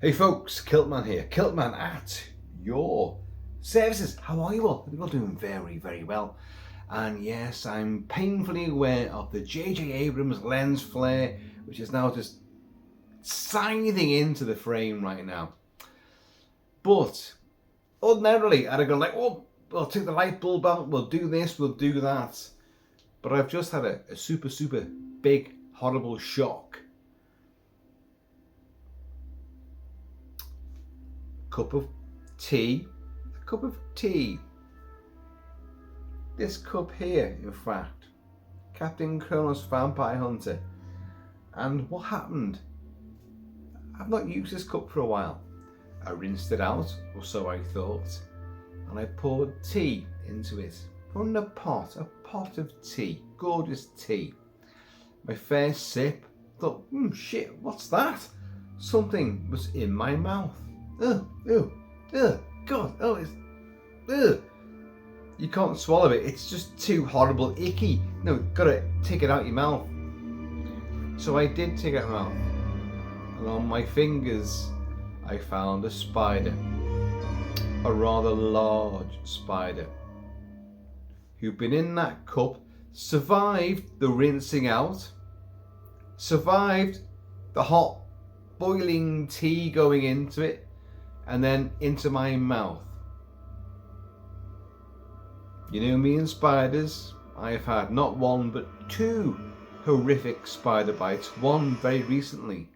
Hey folks, Kilt-Man here. Kilt-Man at your services. How are you all? You're all doing very, very well. And yes, I'm painfully aware of the J.J. Abrams lens flare, which is now just scything into the frame right now. But ordinarily, I'd have gone like, oh, we'll take the light bulb out, we'll do this, we'll do that. But I've just had a super big, horrible shock. Cup of tea. This cup here, in fact, Captain Kronos Vampire Hunter. And what happened? I've not used this cup for a while. I rinsed it out, or so I thought, and I poured tea into it from a pot of tea, gorgeous tea. My first sip, thought, shit, what's that? Something was in my mouth. God, it's, you can't swallow it, it's just too horrible, icky. No, gotta take it out your mouth. So I did take it out my mouth, and on my fingers I found a spider, a rather large spider, who'd been in that cup, survived the rinsing out, survived the hot boiling tea going into it, and then into my mouth. You know me and spiders, I've had not one but two horrific spider bites, one very recently,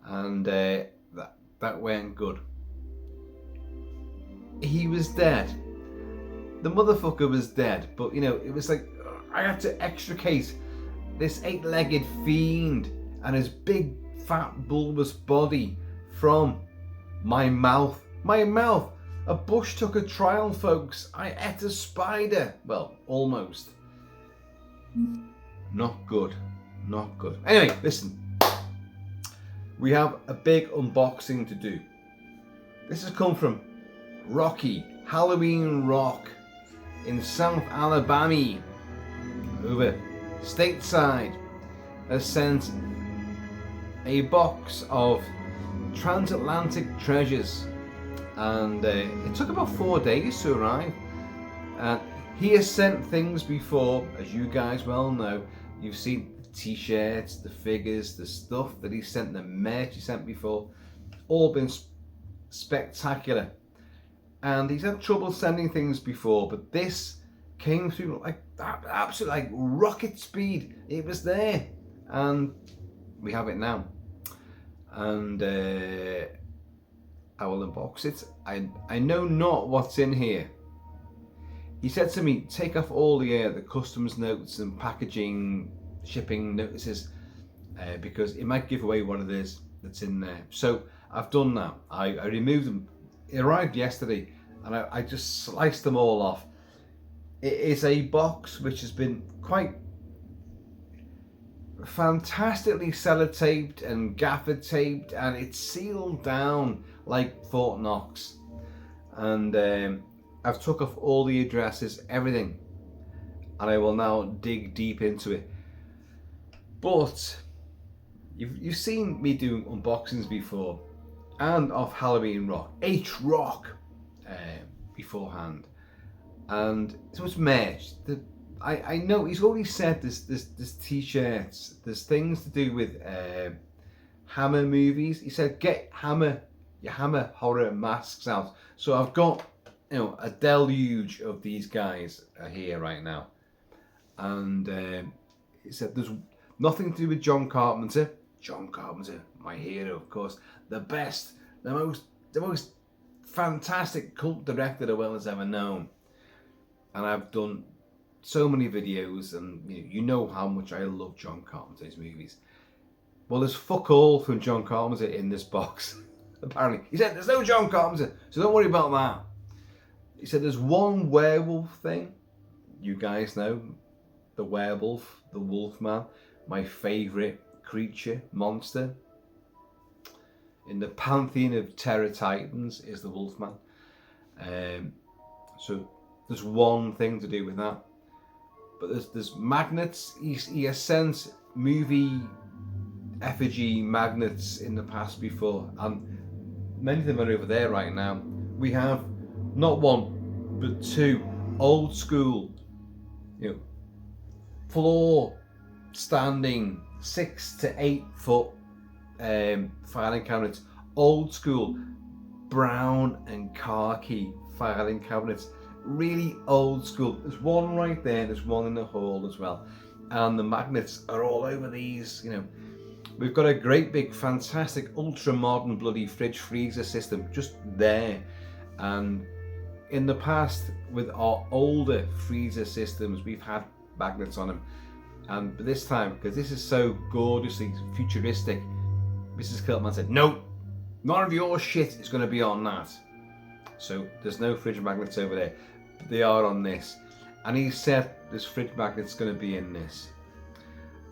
and that weren't good. He was dead. The motherfucker was dead, but you know, it was like I had to extricate this 8-legged fiend and his big fat bulbous body from my mouth. A bush took a trial, folks. I ate a spider. Well, almost. Not good. Anyway, listen. We have a big unboxing to do. This has come from Rocky, Halloween Rock in South Alabama, over stateside, has sent a box of Transatlantic Treasures, and it took about 4 days to arrive. He has sent things before, as you guys well know. You've seen the t-shirts, the figures, the stuff that he sent, the merch he sent before, all been spectacular. And he's had trouble sending things before, but this came through like absolute like rocket speed. It was there, and we have it now. And I will unbox it. I know not what's in here. He said to me, take off all the customs notes and packaging, shipping notices, because it might give away what it is that's in there. So I've done that. I removed them. It arrived yesterday, and I just sliced them all off. It is a box which has been quite fantastically sellotaped and gaffer taped, and it's sealed down like Fort Knox. And I've took off all the addresses, everything, and I will now dig deep into it. But you've seen me doing unboxings before, and of Halloween Rock, H-Rock, beforehand, and so it's merch. I know he's already said there's t-shirts, there's things to do with Hammer movies. He said get your Hammer horror masks out. So I've got, you know, a deluge of these guys are here right now, and he said there's nothing to do with John Carpenter. John Carpenter, my hero, of course, the best, the most fantastic cult director the world has ever known. And I've done so many videos, and you know how much I love John Carpenter's movies. Well, there's fuck all from John Carpenter in this box. Apparently, he said there's no John Carpenter, so don't worry about that. He said there's one werewolf thing. You guys know the werewolf, the Wolfman, my favourite creature, monster in the pantheon of terror titans is the Wolfman. So there's one thing to do with that. But there's magnets. He has sent movie effigy magnets in the past before, and many of them are over there right now. We have not one, but two old school, floor standing 6 to 8 foot filing cabinets, old school brown and khaki filing cabinets, really old school. There's one right there, there's one in the hall as well, and the magnets are all over these. We've got a great big fantastic ultra modern bloody fridge freezer system just there. And in the past with our older freezer systems, we've had magnets on them, and this time, because this is so gorgeously futuristic, Mrs. Kilt-Man said, no, none of your shit is going to be on that. So there's no fridge magnets over there, but they are on this. And he said this fridge magnet's going to be in this.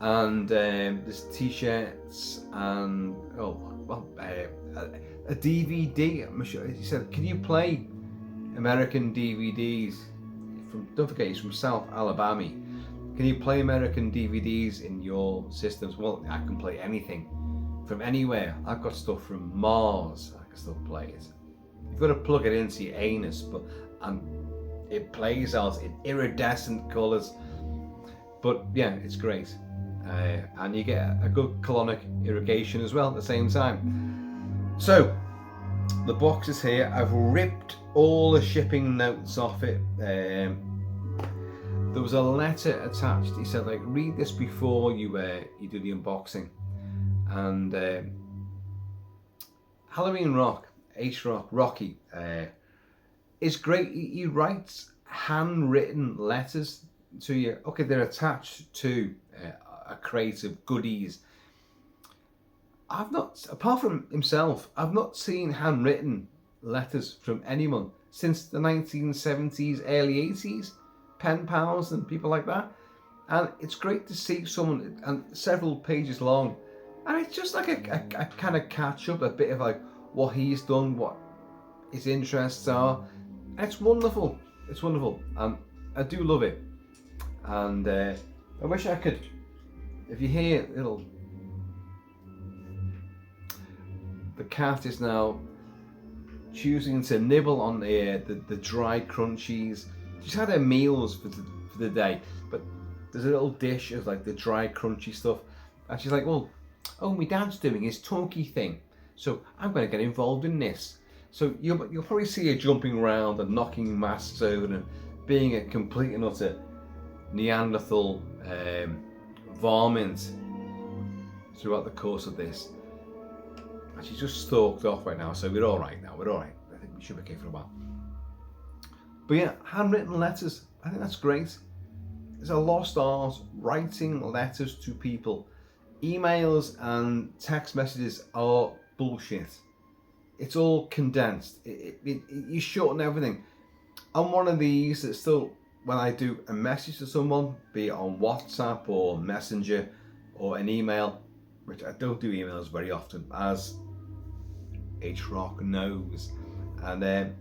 And there's t-shirts and a DVD. I'm sure he said, can you play American DVDs from, don't forget he's from South Alabama, can you play American DVDs in your systems? Well, I can play anything from anywhere. I've got stuff from Mars, I can still play it. You've got to plug it into your anus, but it plays out in iridescent colours. But yeah, it's great. And you get a good colonic irrigation as well at the same time. So the box is here. I've ripped all the shipping notes off it. There was a letter attached. He said, like, read this before you do the unboxing. And Halloween Rock, H-Rock, Rocky, is great. He writes handwritten letters to you. Okay, they're attached to a crate of goodies. I've not, apart from himself, I've not seen handwritten letters from anyone since the 1970s, early 80s, pen pals and people like that. And it's great to see someone, and several pages long, and it's just like a kind of catch up, a bit of like what he's done, what his interests are. It's wonderful. It's wonderful. And I do love it. And I wish I could, if you hear the cat is now choosing to nibble on the dry crunchies. She's had her meals for the day, but there's a little dish of like the dry crunchy stuff, and she's like, well, oh, my dad's doing his talkie thing, so I'm going to get involved in this. So you'll probably see her jumping around and knocking masks over and being a complete and utter Neanderthal varmint throughout the course of this. And she's just stalked off right now, so we're all right now. We're all right. I think we should be okay for a while. But yeah, handwritten letters. I think that's great. It's a lost art, writing letters to people. Emails and text messages are bullshit. It's all condensed. You shorten everything. I'm one of these that still, when I do a message to someone, be it on WhatsApp or Messenger or an email, which I don't do emails very often, as H-Rock knows, and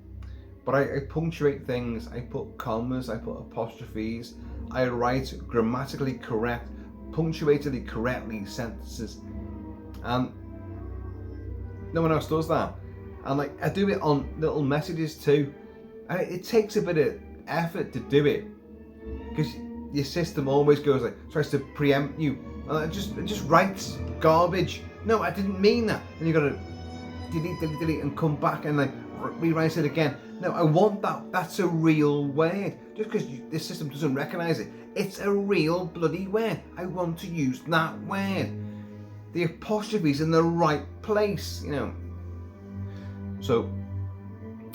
but I punctuate things. I put commas, I put apostrophes, I write grammatically correct, punctuatedly correctly sentences, and no one else does that. And like, I do it on little messages too. And it takes a bit of effort to do it, because your system always goes like, tries to preempt you, and it just writes garbage. No, I didn't mean that. And you gotta delete and come back and like rewrite it again. No, I want that. That's a real word. Just because this system doesn't recognize it, it's a real bloody word. I want to use that word. The apostrophe's in the right place, So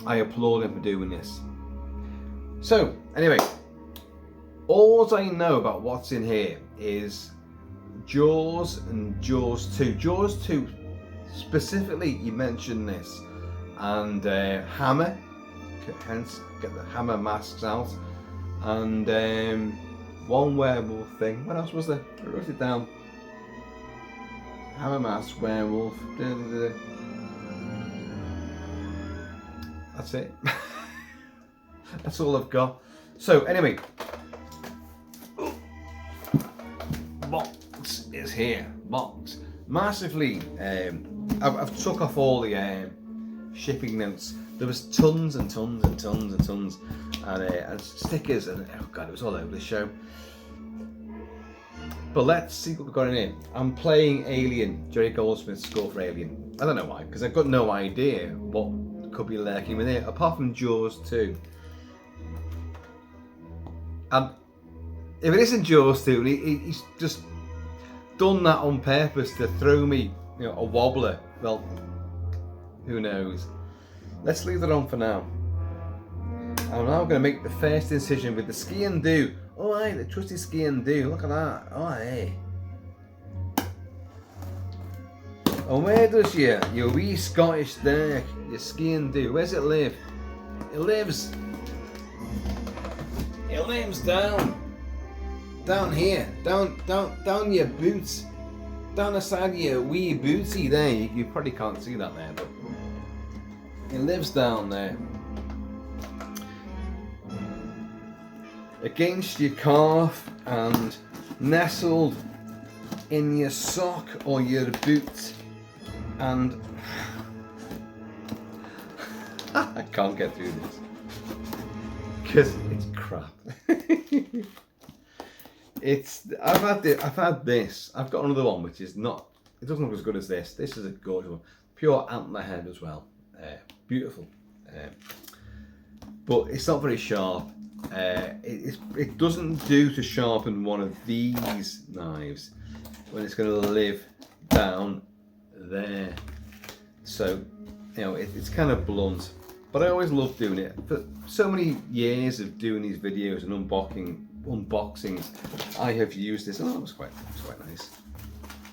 I applaud him for doing this. So anyway, all I know about what's in here is Jaws and Jaws 2. Jaws 2 specifically, you mentioned this, and Hammer, hence get the Hammer masks out, and one werewolf thing. What else was there? I wrote it down. Hammer mask, werewolf. That's it. That's all I've got. So anyway, box is here. Box massively. I've took off all the shipping notes. There was tons and tons and tons and tons, and stickers, and oh god, it was all over the show. But let's see what we've got in here. I'm playing Alien, Jerry Goldsmith's score for Alien. I don't know why, because I've got no idea what could be lurking within it, apart from Jaws 2. And if it isn't Jaws 2, he's just done that on purpose to throw me, a wobbler. Well, who knows? Let's leave that on for now. I'm now going to make the first incision with the Ski and Do. Oh, aye, the trusty Ski and Do. Look at that. Oh, aye. And where does your wee Scottish dirk, your Ski and Do, where's it live? It lives down here, down your boots, down the side of your wee bootsy there. You probably can't see that there, but it lives down there. Against your calf and nestled in your sock or your boot, and I can't get through this because it's crap. I've had this. I've got another one which is not. It doesn't look as good as this. This is a gorgeous one, pure antler head as well. Beautiful, but it's not very sharp. It doesn't do to sharpen one of these knives when it's going to live down there. So, it's kind of blunt, but I always love doing it. For so many years of doing these videos and unboxings, I have used this. Oh, it's quite nice.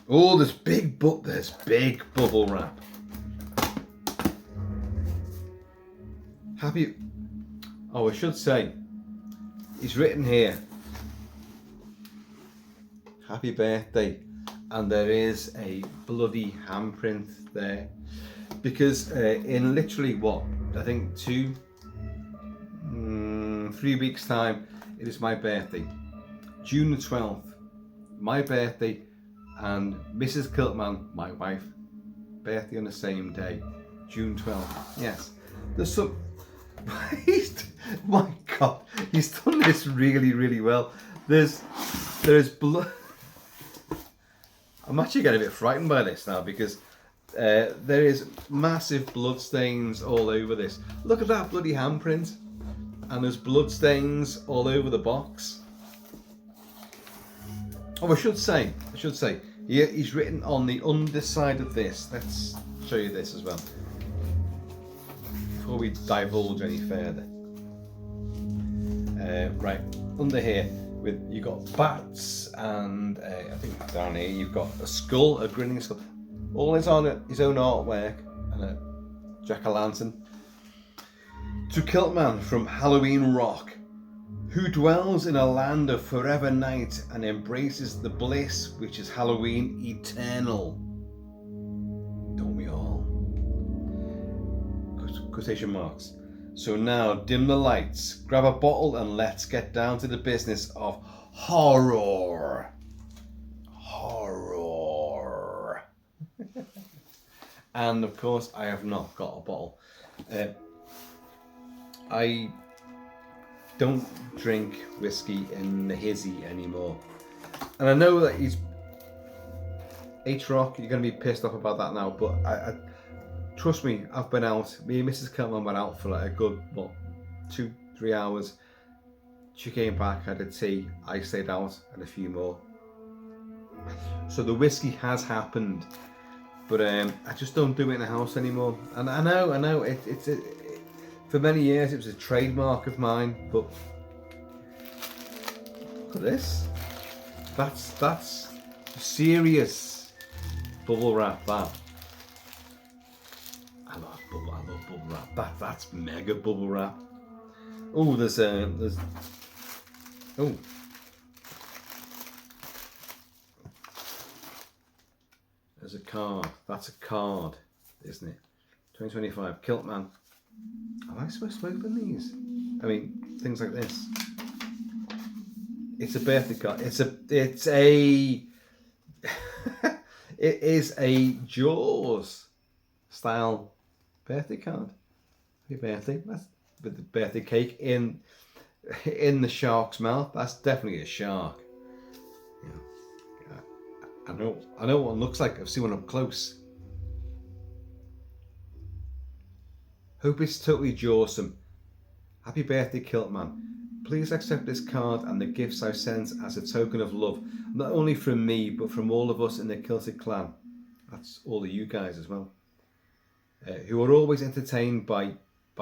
Oh, there's big bubble wrap. I should say, it's written here, happy birthday, and there is a bloody handprint there, because in literally I think 3 weeks time, it is my birthday, June the 12th, my birthday, and Mrs. Kilt-Man, my wife, birthday on the same day, June 12th. Yes, there's some. My God, he's done this really well. There's blood. I'm actually getting a bit frightened by this now, because there is massive blood stains all over this. Look at that bloody handprint, and there's blood stains all over the box. Oh, I should say, he's written on the underside of this. Let's show you this as well, before we divulge any further. Right, under here, you got bats, and I think down here you've got a skull, a grinning skull. All is on his own artwork, and a jack-o'-lantern. To Kilt-Man from Halloween Rock, who dwells in a land of forever night and embraces the bliss which is Halloween eternal. Don't we all? Quotation marks. So now dim the lights, grab a bottle, and let's get down to the business of horror. And of course, I have not got a bottle. I don't drink whiskey in the hizzy anymore, and I know that he's H-Rock. You're going to be pissed off about that now, but I trust me, I've been out. Me and Mrs. Kilt-Man went out for like a good 2-3 hours. She came back, had a tea. I stayed out, and a few more. So the whiskey has happened, but I just don't do it in the house anymore. And I know it's for many years it was a trademark of mine. But look at this. That's serious bubble wrap. That. I love bubble wrap. That's mega bubble wrap. Oh, there's a card. That's a card, isn't it? 2025 Kilt-Man. Am I supposed to open these? I mean, things like this. It's a birthday card. It's a it is a Jaws style birthday card. Happy birthday. That's with the birthday cake in the shark's mouth. That's definitely a shark. Yeah. I know what one looks like. I've seen one up close. Hope it's totally Jawsome. Happy birthday, Kilt-Man. Please accept this card and the gifts I've sent as a token of love, not only from me, but from all of us in the Celtic clan. That's all of you guys as well, who are always entertained by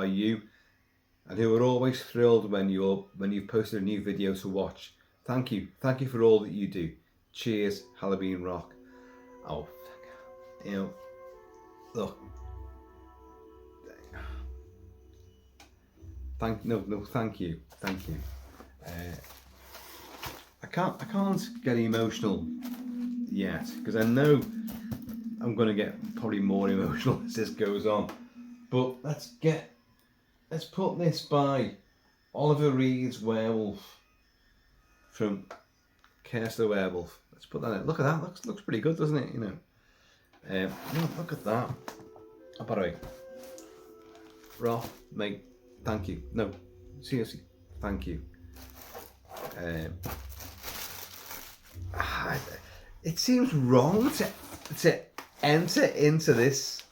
you, and who are always thrilled when you've posted a new video to watch. Thank you for all that you do. Cheers, Halloween Rock. Oh, look. Thank you. I can't get emotional yet because I know I'm gonna get probably more emotional as this goes on. But let's put this by Oliver Reed's Werewolf from Curse the Werewolf. Let's put that in. Look at that. Looks pretty good, doesn't it? Look at that. Oh, by the way, Rob, mate. Thank you. No, seriously, thank you. It seems wrong to enter into this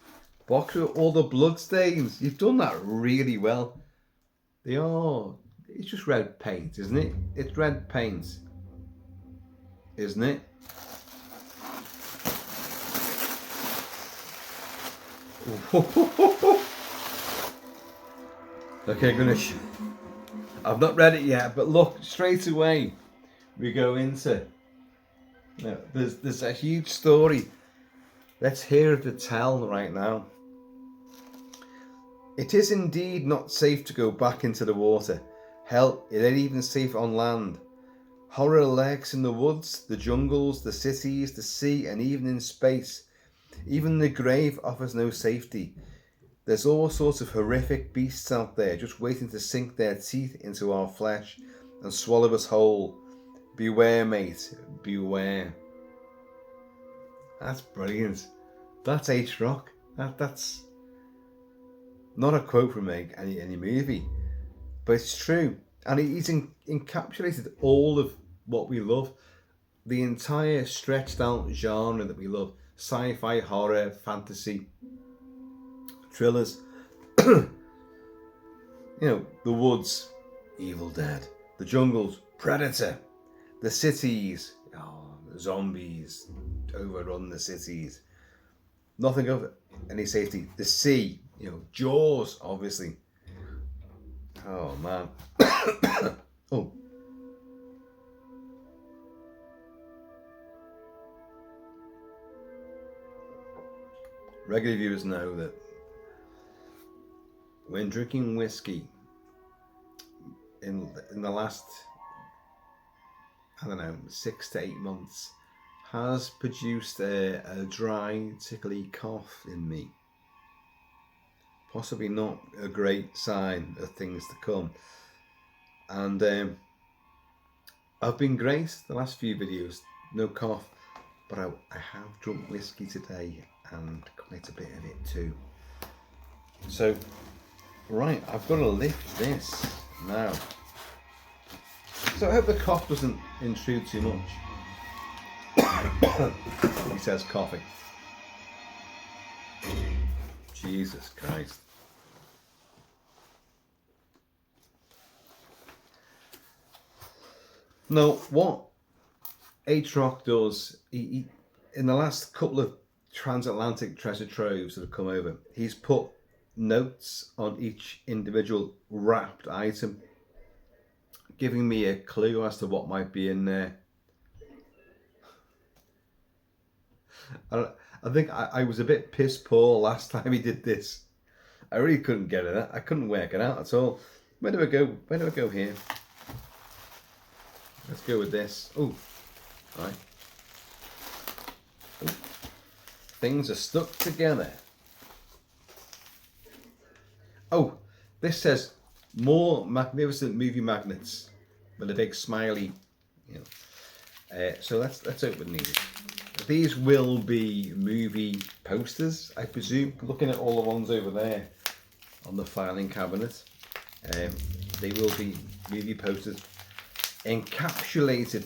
box with all the blood stains. You've done that really well. It's just red paint, isn't it? It's red paint, isn't it? Okay, I've not read it yet, but look, straight away we go into. There's a huge story. Let's hear the tell right now. It is indeed not safe to go back into the water. Hell, it ain't even safe on land. Horror lurks in the woods, the jungles, the cities, the sea, and even in space. Even the grave offers no safety. There's all sorts of horrific beasts out there just waiting to sink their teeth into our flesh and swallow us whole. Beware, mate, beware. That's brilliant. That's H-Rock. That's not a quote from any movie, but it's true. And he's encapsulated all of what we love. The entire stretched out genre that we love. Sci-fi, horror, fantasy, thrillers. The woods, Evil Dead. The jungles, Predator. The cities, zombies overrun the cities. Nothing of any safety. The sea, Jaws, obviously. Oh man. Oh. Regular viewers know that when drinking whiskey in the last, 6 to 8 months has produced a dry, tickly cough in me. Possibly not a great sign of things to come. And I've been great the last few videos, no cough, but I have drunk whiskey today and quite a bit of it too. So, right, I've got to lift this now. So I hope the cough doesn't intrude too much. He says coughing. Jesus Christ. Now, what H-Rock does, he in the last couple of Transatlantic Treasure Troves that have come over, he's put notes on each individual wrapped item, giving me a clue as to what might be in there. I think I was a bit piss poor last time he did this. I really couldn't get it. I couldn't work it out at all. Where do I go? Where do I go here? Let's go with this. Oh, right. Ooh. Things are stuck together. Oh, this says more magnificent movie magnets with a big smiley. So let's open these. these will be movie posters, I presume. Looking at all the ones over there on the filing cabinet, they will be movie posters encapsulated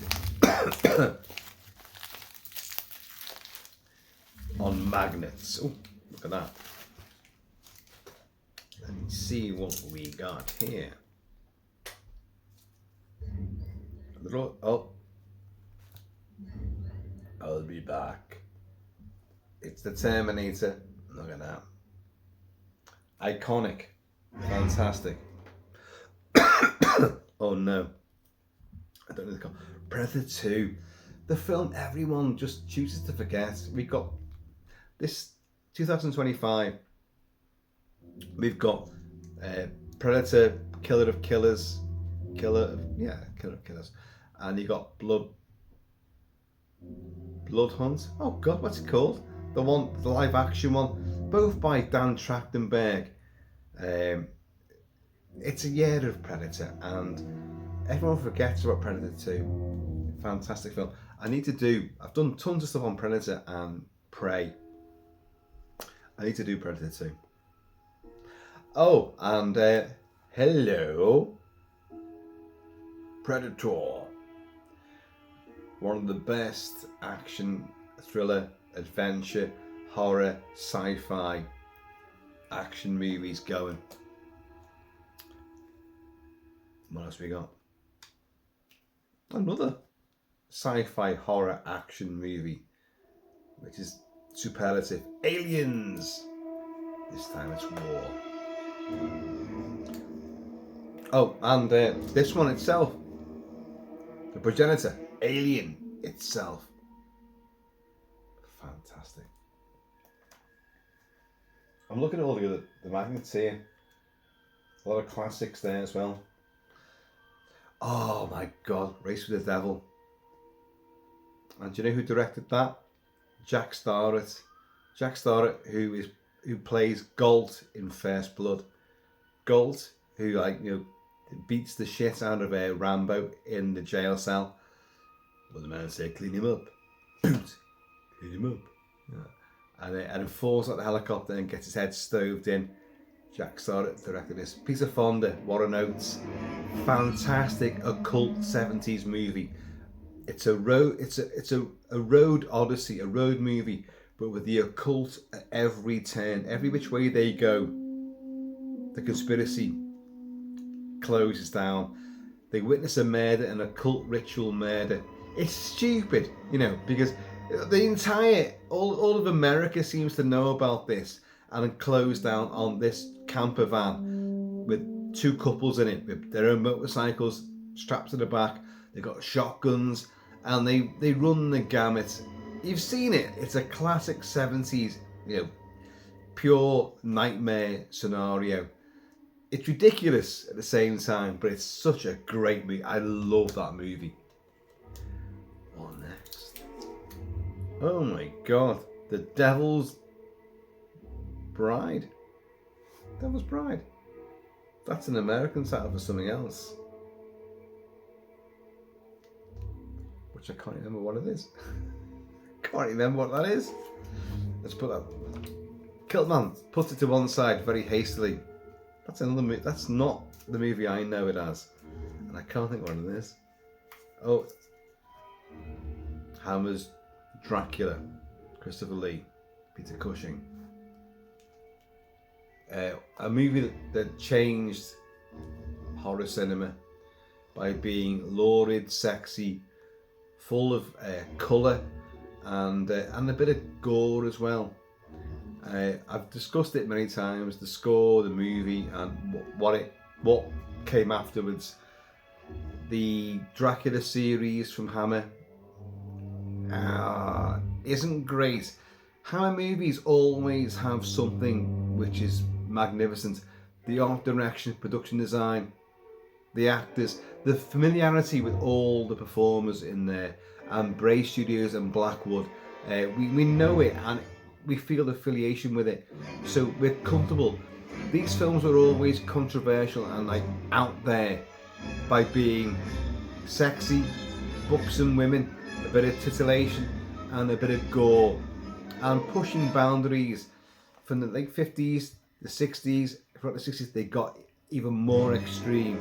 on magnets. Oh, look at that. Let me see what we got here. Oh, I'll be back. It's the Terminator. Look at that. Iconic. Fantastic. Oh no. I don't know the call. Predator 2. The film everyone just chooses to forget. We've got this 2025. We've got Predator, Killer of Killers. Killer of Killers. And you got Blood Hunt. Oh God, what's it called? The live action one, both by Dan Trachtenberg. It's a year of Predator, and everyone forgets about Predator 2. Fantastic film. I've done tons of stuff on Predator and Prey. I need to do Predator 2. Oh, and hello, Predator. One of the best action, thriller, adventure, horror, sci-fi action movies going. What else we got? Another sci-fi horror action movie, which is superlative. Aliens. This time it's war. Oh, and this one itself, the progenitor, Alien itself. Fantastic. I'm looking at all the magnets here. A lot of classics there as well. Oh my God, Race with the Devil. And do you know who directed that? Jack Starrett. Jack Starrett, who plays Galt in First Blood. Galt, who beats the shit out of Rambo in the jail cell. Well, the man said, "Clean him up." Boot. Clean him up. Yeah. And falls out the helicopter and gets his head stoved in. Jack Starrett directed this. Peter Fonda, Warren Oates. Fantastic occult 70s movie. It's a road odyssey, a road movie, but with the occult at every turn. Every which way they go, the conspiracy closes down. They witness a murder, an occult ritual murder. It's stupid, because all of America seems to know about this and close down on this camper van with two couples in it with their own motorcycles strapped to the back. They've got shotguns and they run the gamut. You've seen it. It's a classic 70s, pure nightmare scenario. It's ridiculous at the same time, but it's such a great movie. I love that movie. What next? Oh my God. The Devil's Bride. Devil's Bride. That's an American title for something else, which I can't remember what it is. Can't remember what that is. Let's put that. Kilt-Man puts it to one side very hastily. That's another movie. That's not the movie I know it as, and I can't think what it is. Oh, Hammer's Dracula, Christopher Lee, Peter Cushing. A movie that changed horror cinema by being lurid, sexy, full of colour and a bit of gore as well. I've discussed it many times, the score, the movie, and what came afterwards. The Dracula series from Hammer isn't great. Hammer movies always have something which is magnificent. The art direction, production design, the actors, the familiarity with all the performers in there, and Bray Studios and Blackwood. We know it and we feel affiliation with it, so we're comfortable. These films are always controversial and out there by being sexy, buxom women, a bit of titillation, and a bit of gore, and pushing boundaries from the late 50s, the 60s. Throughout the 60s, they got even more extreme.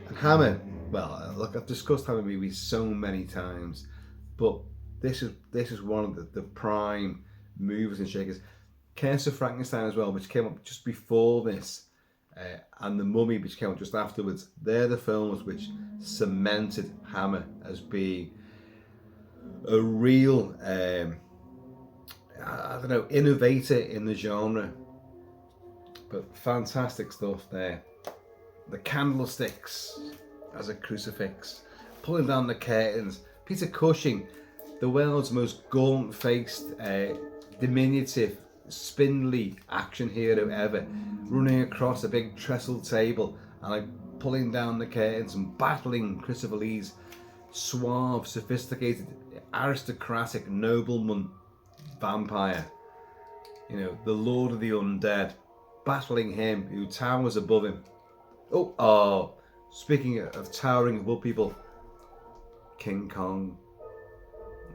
And Hammer, well, look, I've discussed Hammer movies so many times, but this is one of the prime movers and shakers. Curse of Frankenstein as well, which came up just before this, and The Mummy, which came out just afterwards. They're the films which cemented Hammer as being a real, I don't know, innovator in the genre. But fantastic stuff there. The candlesticks as a crucifix, pulling down the curtains. Peter Cushing, the world's most gaunt-faced, diminutive, spindly action hero ever, running across a big trestle table and like pulling down the curtains and battling Christopher Lee's suave, sophisticated, aristocratic nobleman vampire. You know, the Lord of the Undead, battling him who towers above him. Oh, speaking of towering above people, King Kong.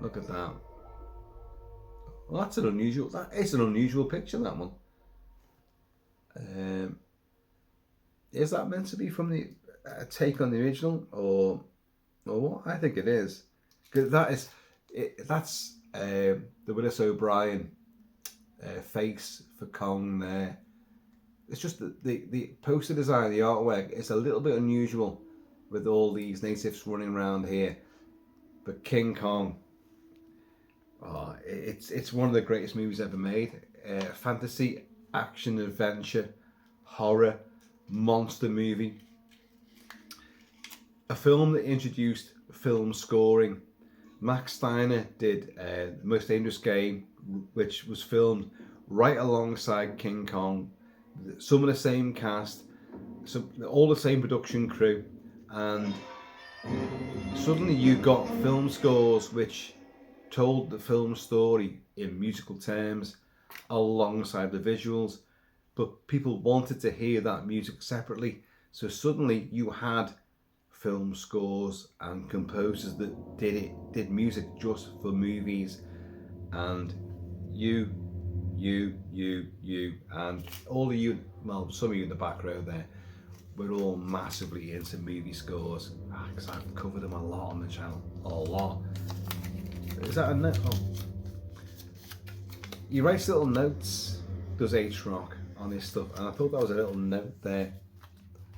Look at that. Well, that's an unusual. It's an unusual picture, that one. Is that meant to be from the take on the original, or what? I think it is. Because that's the Willis O'Brien face for Kong there. It's just the poster design, the artwork, it's a little bit unusual with all these natives running around here. But King Kong, it's one of the greatest movies ever made. Fantasy, action, adventure, horror, monster movie. A film that introduced film scoring. Max Steiner did The Most Dangerous Game, which was filmed right alongside King Kong. Some of the same cast, all the same production crew, and suddenly you got film scores which told the film story in musical terms alongside the visuals, but people wanted to hear that music separately, so suddenly you had film scores and composers that did music just for movies, and you and all of you, well, some of you in the back row there, we're all massively into movie scores, because I've covered them a lot on the channel, a lot. Is that a note? Oh. He writes little notes, does H-Rock, on this stuff, and I thought that was a little note there.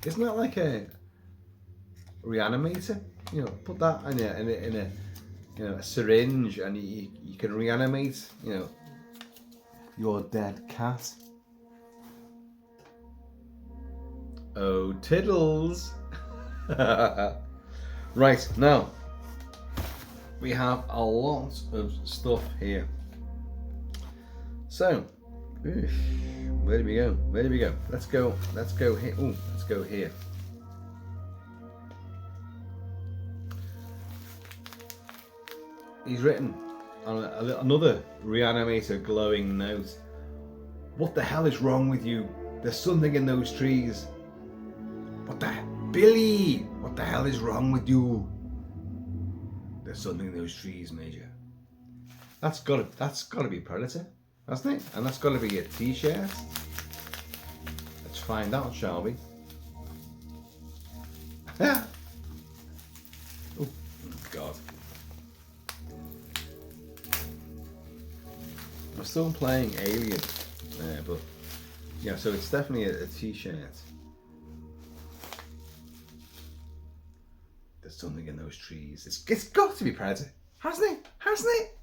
Isn't that like a reanimator? You know, put that in a syringe, and you can reanimate, you know, your dead cat. Oh, tiddles. Right, now we have a lot of stuff here. So, where do we go? Let's go here. Let's go here. He's written on another Reanimator glowing note. What the hell is wrong with you? There's something in those trees. Billy, what the hell is wrong with you? There's something in those trees, Major. That's gotta be Predator, hasn't it? And that's gotta be a t-shirt. Let's find out, shall we? Oh God. I'm still playing Alien, but yeah, so it's definitely a t-shirt. There's something in those trees. It's got to be Predator, hasn't it?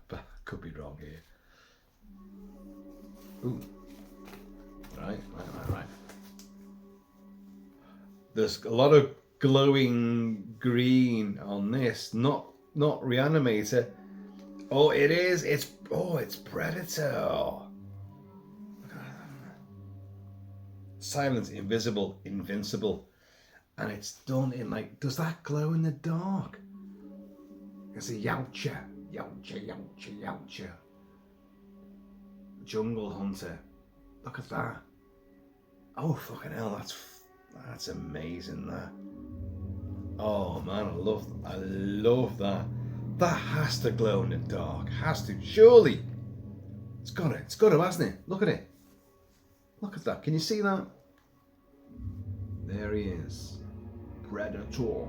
But I could be wrong here. Ooh. Right. There's a lot of glowing green on this, not Reanimator. Oh, it is. It's Predator. Silent, invisible, invincible, and it's done in like. Does that glow in the dark? It's a Yautja. Jungle Hunter. Look at that. Oh fucking hell! That's amazing. That. Oh man, I love that. That has to glow in the dark. Has to, surely. It's got to, hasn't it? Look at it. Look at that. Can you see that? There he is. Predator.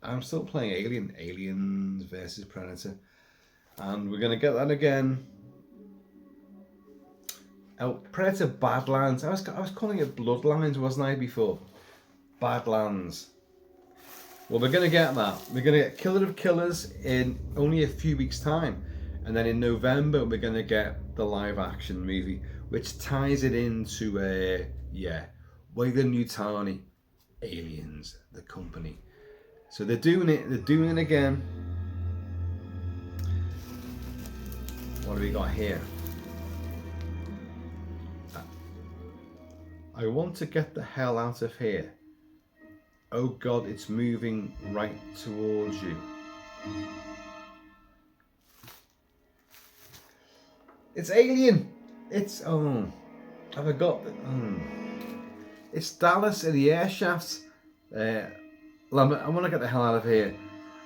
I'm still playing Alien. Aliens versus Predator. And we're going to get that again. Oh, Predator Badlands. I was calling it Bloodlines, wasn't I, before? Badlands. Well, we're going to get that. We're going to get Killer of Killers in only a few weeks' time. And then in November, we're going to get the live-action movie, which ties it into, Weyland-Yutani, Aliens, the company. So they're doing it again. What do we got here? I want to get the hell out of here. Oh God, it's moving right towards you. It's Alien. It's, I forgot. It's Dallas in the air shafts. I want to get the hell out of here.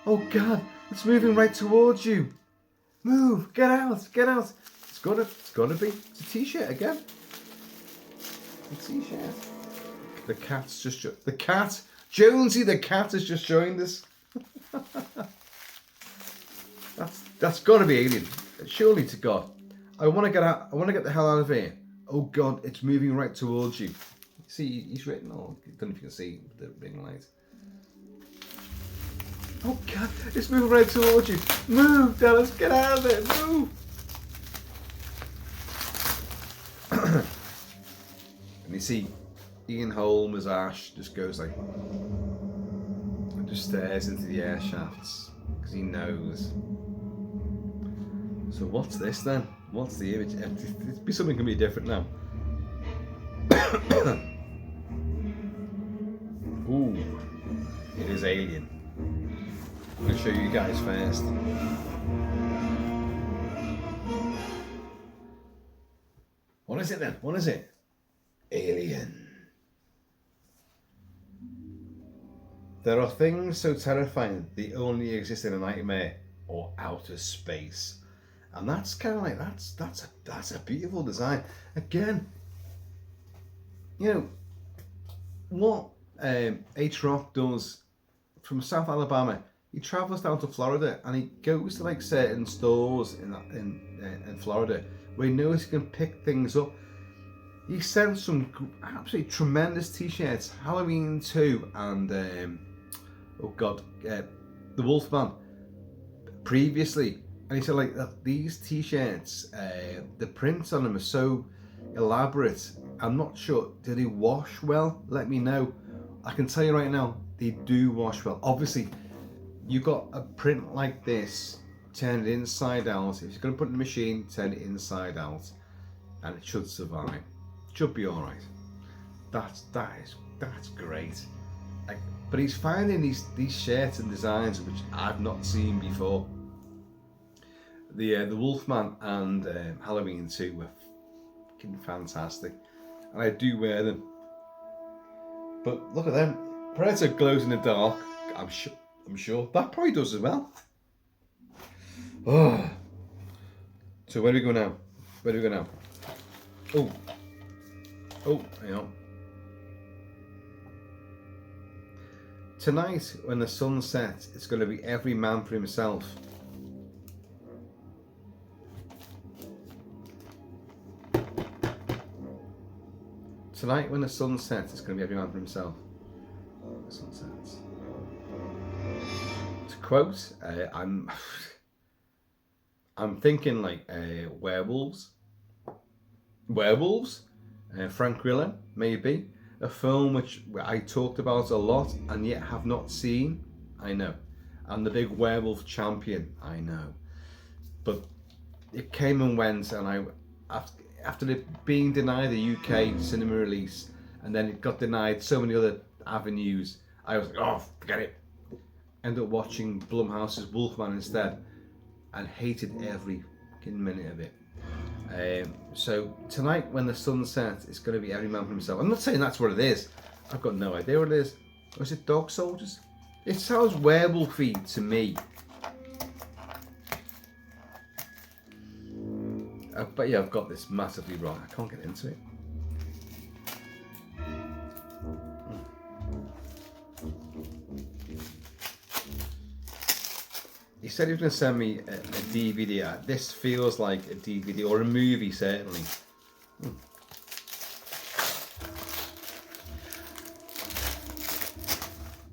Oh God, it's moving right towards you. Move, get out, get out. It's gotta be. It's a t-shirt again. It's a t-shirt. The cat's just, Jonesy the cat has just joined us. That's gotta be Alien. Surely to God. I want to get out. I want to get the hell out of here. Oh God, it's moving right towards you. See, he's written. Oh, I don't know if you can see the ring light. Oh God, it's moving right towards you. Move, Dallas, get out of it. Move. And you see, Ian Holm as Ash just goes like, and just stares into the air shafts because he knows. So what's this then? What's the image? It'd be something can be different now. Ooh, it is Alien. I'm going to show you guys first. What is it then? What is it? Alien. There are things so terrifying they only exist in a nightmare or outer space. And that's kind of like, that's a beautiful design. Again, you know, what H-Rock does from South Alabama, he travels down to Florida and he goes to like certain stores in Florida where he knows he can pick things up. He sent some absolutely tremendous t-shirts, Halloween 2 and the Wolfman previously. And he said like these t-shirts, the prints on them are so elaborate. I'm not sure, did they wash well? Let me know. I can tell you right now, they do wash well. Obviously, you got a print like this, turn it inside out. If you're going to put it in the machine, turn it inside out, and it should survive. It should be all right. That's great. But he's finding these shirts and designs which I've not seen before. The Wolfman and Halloween 2 were fucking fantastic, and I do wear them. But look at them. Predator glows in the dark. I'm sure that probably does as well. Oh. So where do we go now? Oh, hang on. Tonight, when the sun sets, it's going to be every man for himself. Tonight, when the sun sets, it's going to be every man for himself. The sun sets. To quote, I'm thinking like werewolves. Frank Grillo, maybe. A film which I talked about a lot and yet have not seen. I know. And the big werewolf champion. I know. But it came and went, and after it being denied the UK cinema release, and then it got denied so many other avenues, I was like, oh, forget it. Ended up watching Blumhouse's Wolfman instead, and hated every fucking minute of it. So tonight, when the sun sets, it's going to be every man for himself. I'm not saying that's what it is. I've got no idea what it is. Or is it Dog Soldiers? It sounds werewolfy to me. But yeah, I've got this massively wrong. I can't get into it. He said he was going to send me a DVD. This feels like a DVD or a movie, certainly.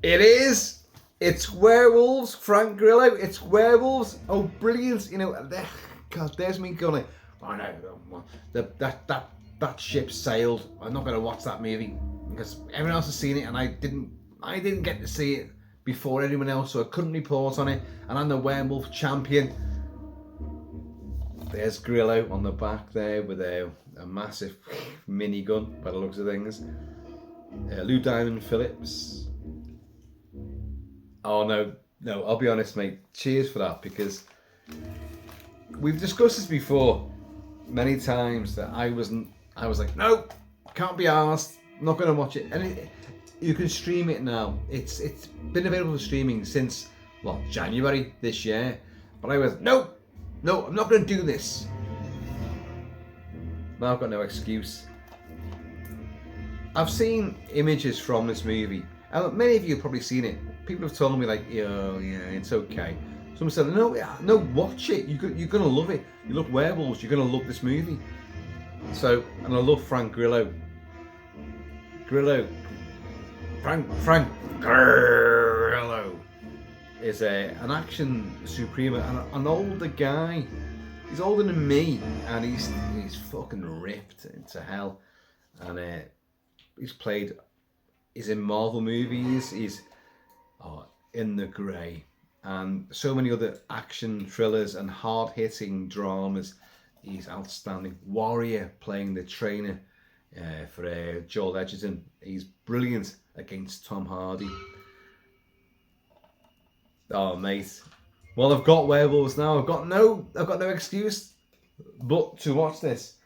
It is! It's Werewolves, Frank Grillo. It's Werewolves. Oh, brilliant! You know, God, there's me going. Oh no, that ship sailed. I'm not going to watch that movie because everyone else has seen it, and I didn't get to see it before anyone else, so I couldn't report on it. And I'm the werewolf champion. There's Grillo on the back there with a massive minigun, by the looks of things. Lou Diamond Phillips. Oh no, I'll be honest, mate. Cheers for that, because we've discussed this before many times that I was like, no, can't be arsed, not going to watch it. And you can stream it now. It's been available for streaming since, well, January this year. But I was, no, I'm not going to do this. Now I've got no excuse. I've seen images from this movie. Many of you have probably seen it. People have told me like, oh yeah, it's okay. Someone said, no, watch it. You're gonna love it. You love werewolves. You're gonna love this movie. So, and I love Frank Grillo. Frank Grillo is an action supreme, an older guy. He's older than me, and he's fucking ripped into hell. And he's in Marvel movies. He's in The Grey, and so many other action thrillers and hard-hitting dramas. He's outstanding. Warrior, playing the trainer for Joel Edgerton. He's brilliant against Tom Hardy. Oh mate, well, I've got werewolves now. I've got no excuse but to watch this.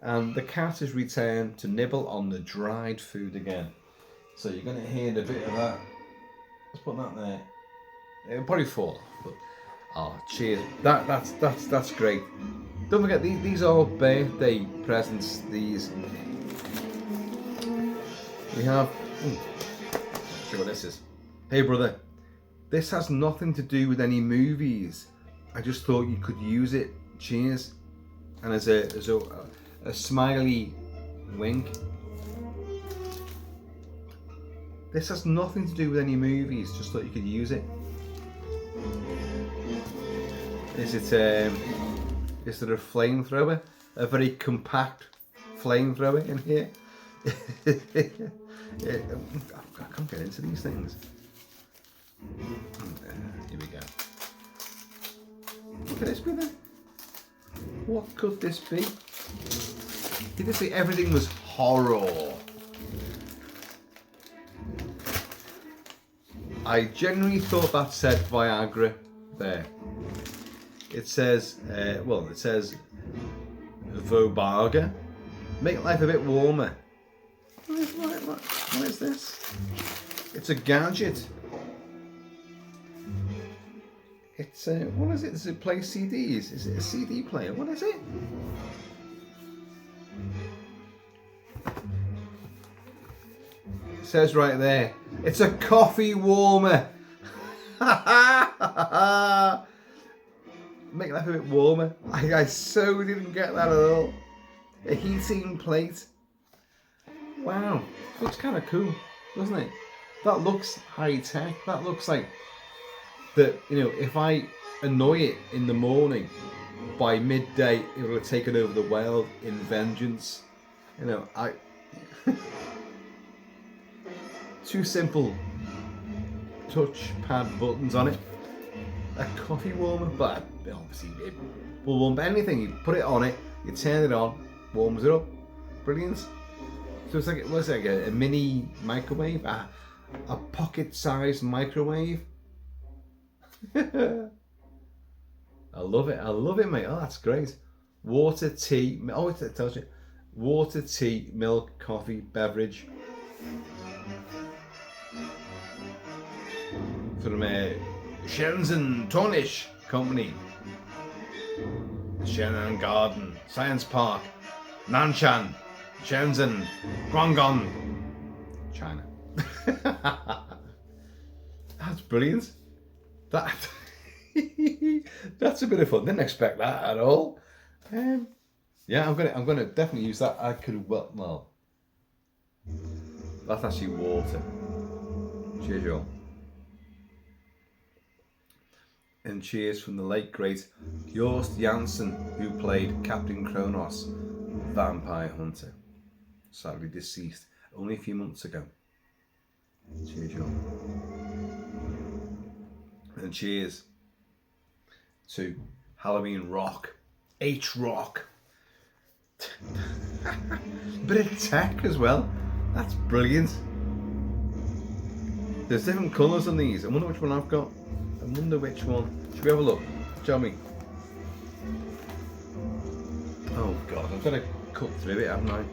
And the cat has returned to nibble on the dried food again. So you're going to hear a bit of that. Let's put that there. It'll probably fall off, but cheers. That's great. Don't forget, these are birthday presents. These we have. Not sure what this is. Hey brother, this has nothing to do with any movies. I just thought you could use it. Cheers. And as a smiley wink. This has nothing to do with any movies, just thought you could use it. Is it a flamethrower? A very compact flamethrower in here? I can't get into these things. Here we go. What could this be then? What could this be? Did they say everything was horror? I genuinely thought that said Viagra there. It says, it says Vobaga. Make life a bit warmer. What is this? It's a gadget. It's what is it? Does it play CDs? Is it a CD player? What is it? It says right there, it's a coffee warmer. Make life a bit warmer. I so didn't get that at all. A heating plate. Wow, looks kind of cool, doesn't it? That looks high tech. That looks like that. You know, if I annoy it in the morning, by midday it will have taken over the world in vengeance. You know, two simple touchpad buttons on it. A coffee warmer, but obviously it will warm anything. You put it on it, you turn it on, warms it up. Brilliant. So it's like, what's it, like a mini microwave? A pocket-sized microwave? I love it, mate. Oh, that's great. Water, tea, it tells you. Water, tea, milk, coffee, beverage. from Shenzhen Tonish Company, Shenzhen Garden, Science Park, Nanshan, Shenzhen, Guangdong, China. That's brilliant. That that's a bit of fun. Didn't expect that at all. Yeah, I'm gonna definitely use that. I could well. That's actually water. Cheers, y'all. And cheers from the late great Joost Janssen, who played Captain Kronos, Vampire Hunter, sadly deceased only a few months ago. Cheers, y'all. And cheers to Halloween Rock, H-Rock. Bit of tech as well. That's brilliant. There's different colours on these. I wonder which one I've got. I wonder which one. Should we have a look? Show me. Oh God, I've got to cut through it, haven't I?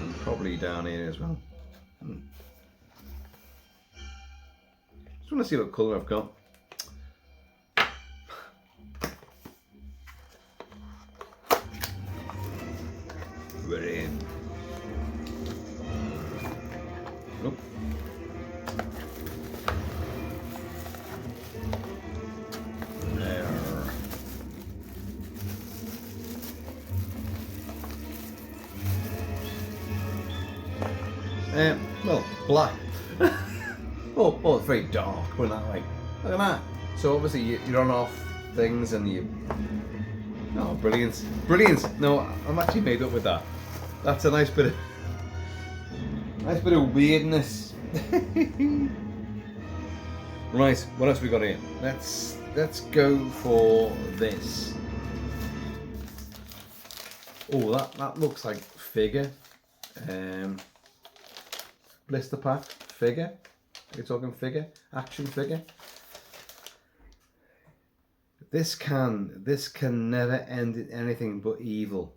And probably down here as well. Just want to see what colour I've got. We're in. Nope. There. Well, black. Oh, it's very dark, put it that way. Look at that. So obviously you're on off things and you... Oh, brilliant. Brilliant. No, I'm actually made up with that. That's a nice bit of weirdness. Right, what else we got here? Let's go for this. Oh, that looks like figure. Blister pack figure. Are you talking figure? Action figure. This can never end in anything but evil.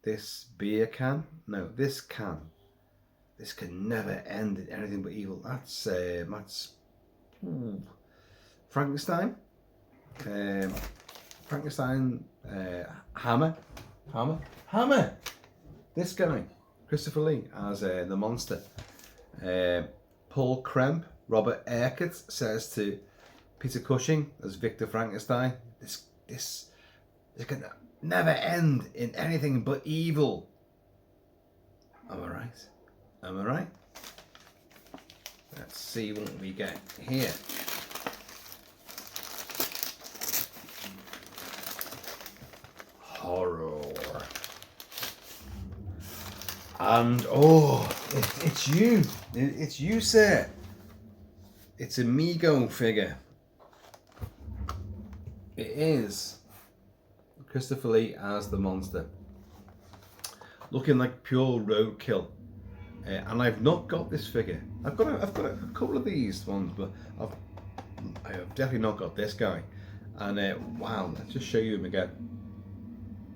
This beer can? No, this can. This can never end in anything but evil. That's Frankenstein. Frankenstein Hammer. This guy, Christopher Lee as the monster. Paul Kremp, Robert Eckert says to Peter Cushing as Victor Frankenstein, this can never end in anything but evil. Am I right? Let's see what we get here. Horror. And it's you. It's you, sir. It's a Mego figure. It is Christopher Lee as the monster, looking like pure roadkill. And I've not got this figure. I've got a couple of these ones, but I have definitely not got this guy. And wow, let's just show you him again.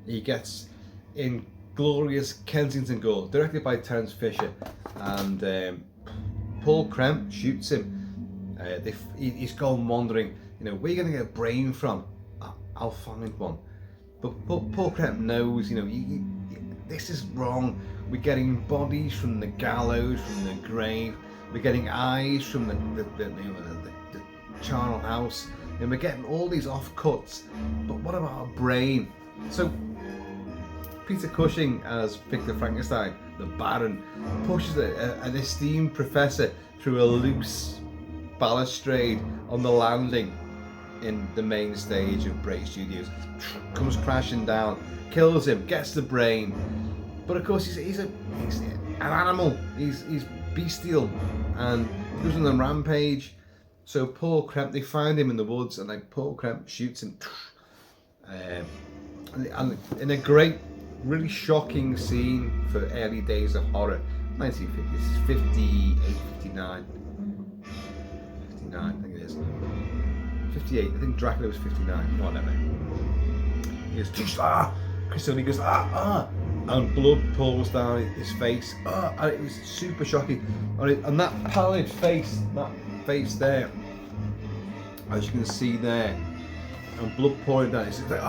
He gets in glorious Kensington gold, directed by Terence Fisher, and Paul Kremp shoots him. He's gone wandering. You know, where are you going to get a brain from? I'll find one. But Paul Kremp knows, you know, this is wrong. We're getting bodies from the gallows, from the grave. We're getting eyes from the charnel house, and we're getting all these offcuts. But what about a brain? So Peter Cushing as Victor Frankenstein, the Baron, pushes an esteemed professor through a loose balustrade on the landing in the main stage of Bray Studios. Comes crashing down, kills him, gets the brain. But of course he's an animal. He's bestial and goes on a rampage. So Paul Kremp, they find him in the woods, and like Paul Kremp shoots him. And in a great, really shocking scene for early days of horror, 1950s, 58, 59, I think it is. 58, I think Dracula was 59, whatever. He goes, Christopher, he goes, and blood pours down his face. Oh, and it was super shocking. And that pallid face, that face there, as you can see there, and blood pouring down. It's like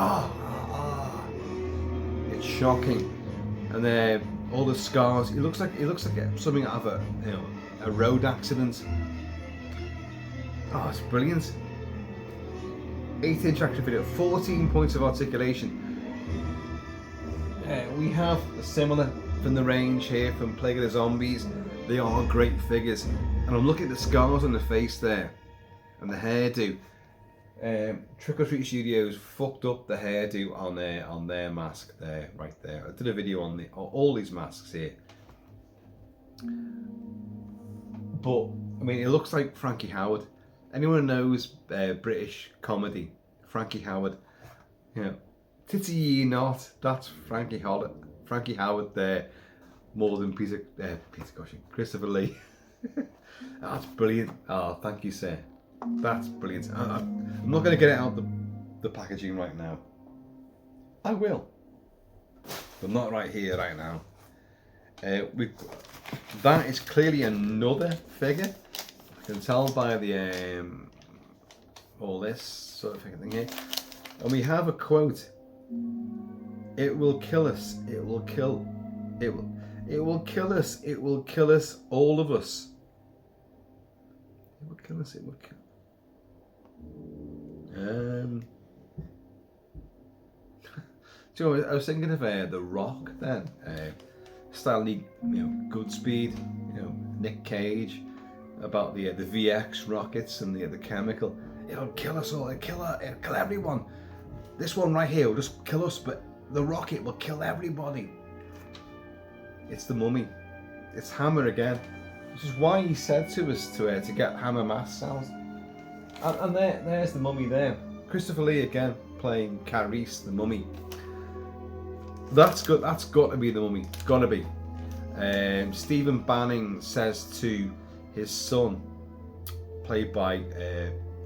it's shocking. And then all the scars. It looks like something out of a road accident. Oh, it's brilliant. 8-inch action video, 14 points of articulation. We have a similar from the range here from Plague of the Zombies. They are great figures. And I'm looking at the scars on the face there and the hairdo. Trick or Treat Studios fucked up the hairdo on their mask there, right there. I did a video on all these masks here. But I mean, it looks like Frankie Howard. Anyone who knows British comedy, Frankie Howard, titty ye not, that's Frankie Howard. Frankie Howard there, more than Peter Cushing, Christopher Lee. That's brilliant. Oh, thank you, sir. That's brilliant. I'm not going to get it out the packaging right now. I will, but not right here, right now. That is clearly another figure. I can tell by the all this sort of thing here. And we have a quote. It will kill us. It will kill. It will kill us. It will kill us, all of us. It will kill us. It will kill. Do you know, I was thinking of The Rock then. Stanley, Goodspeed, Nick Cage, about the VX rockets and the chemical. It'll kill us all. It'll kill everyone. This one right here will just kill us, but the rocket will kill everybody. It's the Mummy. It's Hammer again, which is why he said to us to get Hammer mask sounds. And there's the Mummy there. Christopher Lee again playing Carice, the Mummy. That's good. That's got to be the Mummy. Gotta be. Stephen Banning says to his son, played by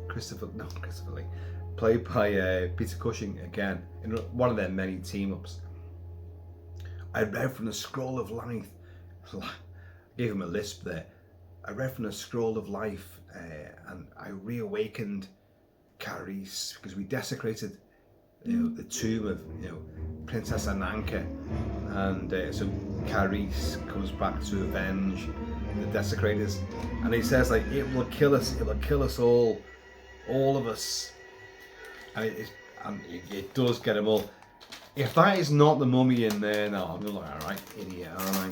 Christopher Lee, played by Peter Cushing again in one of their many team-ups. I read from the scroll of life. I gave him a lisp there. I read from the scroll of life, and I reawakened Carice because we desecrated, the tomb of Princess Ananka, and so Carice comes back to avenge the desecrators, and he says like it will kill us all of us, and it does get them all. If that is not the Mummy in there now, I'm like, alright, idiot, aren't I?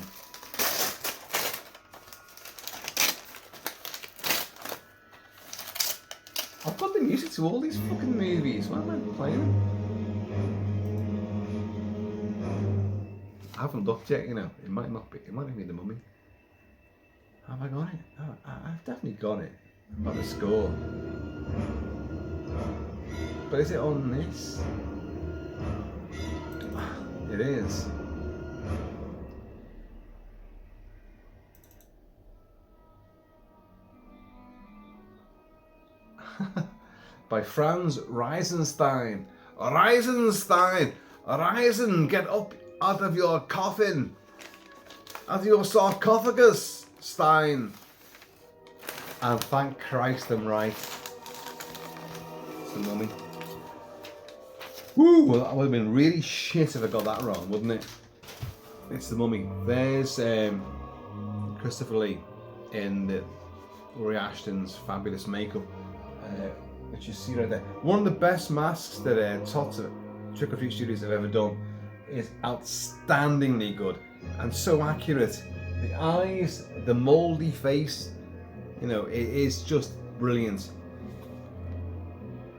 I've got the music to all these fucking movies. Why am I playing them? I haven't looked yet, It might not be. It might be the Mummy. Have I got it? Oh, I've definitely got it. By the score. But is it on this? It is. By Franz Reisenstein. Reisen, get up out of your coffin. Out of your sarcophagus, Stein. And thank Christ I'm right. It's the Mummy. Woo! Well, that would have been really shit if I got that wrong, wouldn't it? It's the Mummy. There's Christopher Lee in the Rory Ashton's fabulous makeup, which you see right there. One of the best masks that Tots at Trick or Treat Studios have ever done. Is outstandingly good and so accurate. The eyes, the mouldy face, it is just brilliant.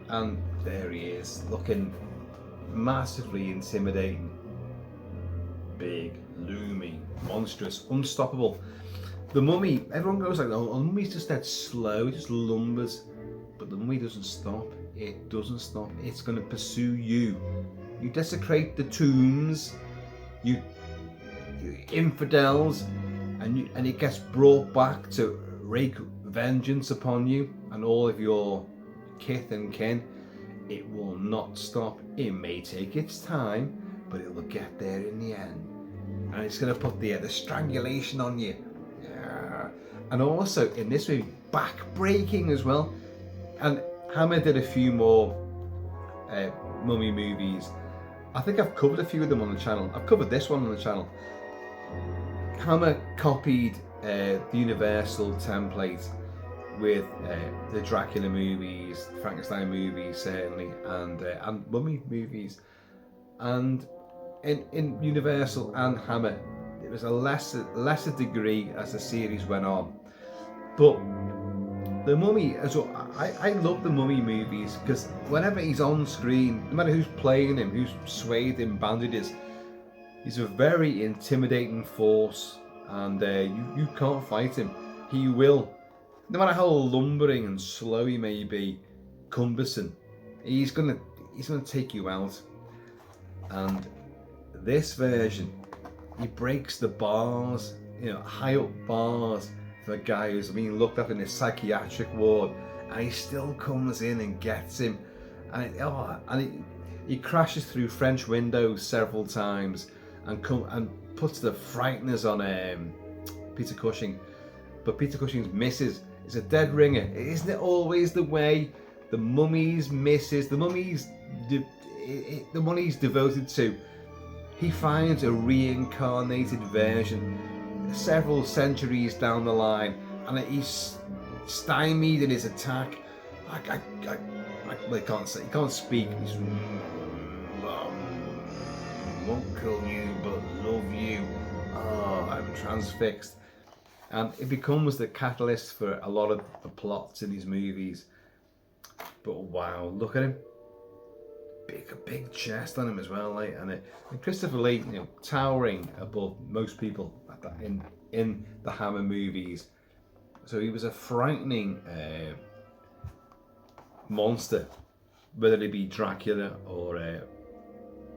And there he is, looking massively intimidating. Big, loomy, monstrous, unstoppable. The Mummy, everyone goes like, oh, the Mummy's just dead slow, it just lumbers. But the Mummy doesn't stop. It doesn't stop. It's going to pursue you. You desecrate the tombs, you infidels, and it gets brought back to wreak vengeance upon you and all of your kith and kin. It will not stop. It may take its time, but it will get there in the end. and it's going to put the strangulation on you. Yeah. And also in this movie, back breaking as well. And Hammer did a few more mummy movies. I think I've covered a few of them on the channel. I've covered this one on the channel. Hammer copied the Universal template with the Dracula movies, Frankenstein movies certainly, and mummy movies. And in Universal and Hammer, it was a lesser degree as the series went on. But the Mummy, I love the Mummy movies because whenever he's on screen, no matter who's playing him, who's swathed in bandages, he's a very intimidating force, and you can't fight him. He will, no matter how lumbering and slow he may be, cumbersome, he's gonna take you out. And this version, he breaks the bars, high up bars. The guy who's being looked after in a psychiatric ward, and he still comes in and gets him, and he crashes through French windows several times, and puts the frighteners on Peter Cushing, but Peter Cushing misses. It's a dead ringer. Isn't it always the way? The Mummy's misses. The Mummy's the one he's devoted to. He finds a reincarnated version several centuries down the line, and he's stymied in his attack. He can't speak. He's won't kill you but love you. Oh, I'm transfixed. And it becomes the catalyst for a lot of the plots in these movies. But wow, look at him. Big chest on him as well, and Christopher Lee, towering above most people in the Hammer movies. So he was a frightening monster, whether it be Dracula or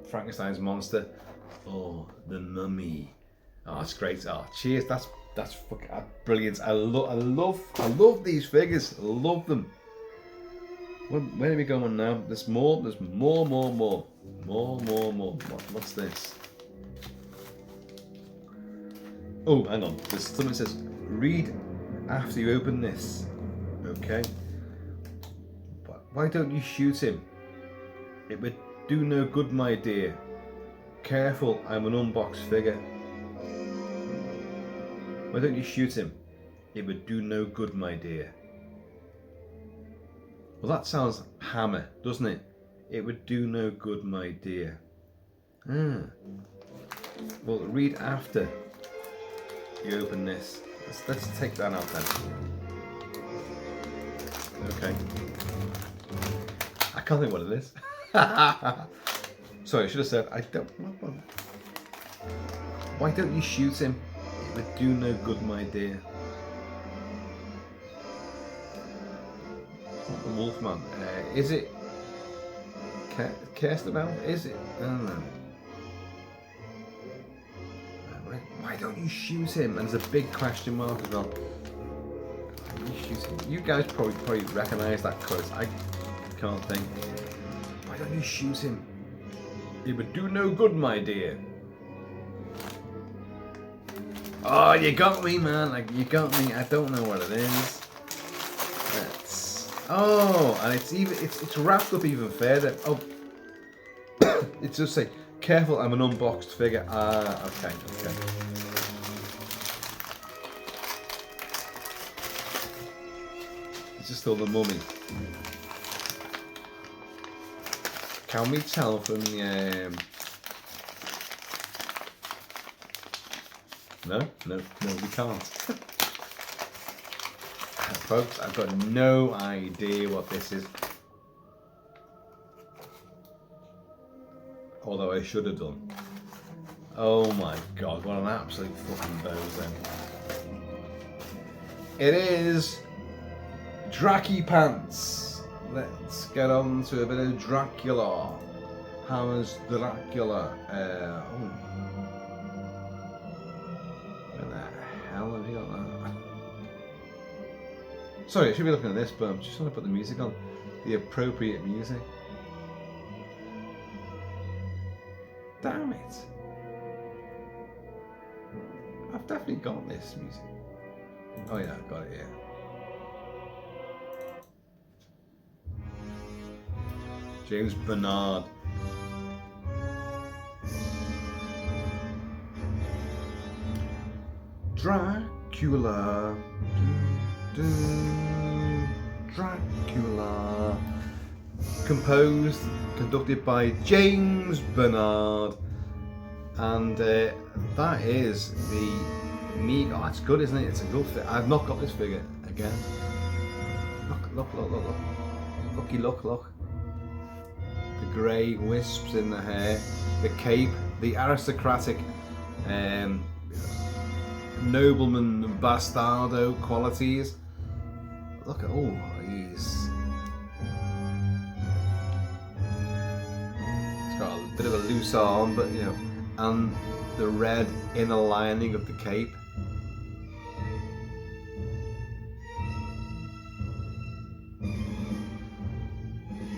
Frankenstein's monster or the Mummy. Oh, it's great. Oh, cheers. That's fucking brilliant. I love these figures. I love them. Where are we going now? There's more. There's more. What's this? Oh, hang on. There's something that says, read after you open this. Okay. But why don't you shoot him? It would do no good, my dear. Careful, I'm an unboxed figure. Why don't you shoot him? It would do no good, my dear. Well, that sounds Hammer, doesn't it? It would do no good, my dear. Well, read after you open this. Let's take that out then. Okay. I can't think what it is. Sorry, I should have said, why don't you shoot him? It would do no good, my dear. The Wolfman. Is it Kirstabel? Is it? I don't know. Why don't you shoot him? And there's a big question mark as well. Why don't you shoot him? You guys probably recognise that quote. I can't think. Why don't you shoot him? It would do no good, my dear. Oh, you got me, man. You got me. I don't know what it is. Oh, and it's wrapped up even further. Oh, it does say, careful, I'm an unboxed figure. Ah, okay. This is still the Mummy. Can we tell from the No, we can't. Folks, I've got no idea what this is. Although I should have done. Oh my god, what an absolute fucking bozo. It is Dracky Pants. Let's get on to a bit of Dracula. Hammer's Dracula. Where the hell have you got that? Sorry, I should be looking at this, but I'm just trying to put the music on. The appropriate music. Damn it. I've definitely got this music. Oh yeah, I've got it here. James Bernard. Dracula. Dracula. Composed, conducted by James Bernard. And that is the me. Oh, it's good, isn't it? It's a good fit. I've not got this figure again. Look. Looky, look. The grey wisps in the hair, the cape, the aristocratic nobleman bastardo qualities. Look at, oh, he's got a bit of a loose arm, but you know, and the red inner lining of the cape.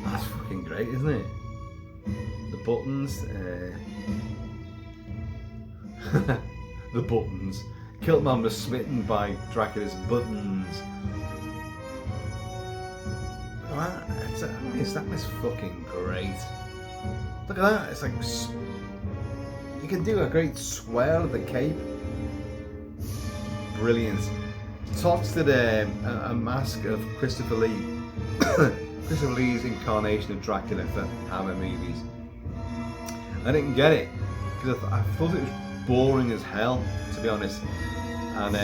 That's fucking great, isn't it? The buttons, the buttons. Kilt-Man was smitten by Dracula's buttons. That was fucking great. Look at that, it's like, you can do a great swell of the cape. Brilliant. Tots did a mask of Christopher Lee. Christopher Lee's incarnation of Dracula for Hammer movies. I didn't get it because I thought it was boring as hell, to be honest. And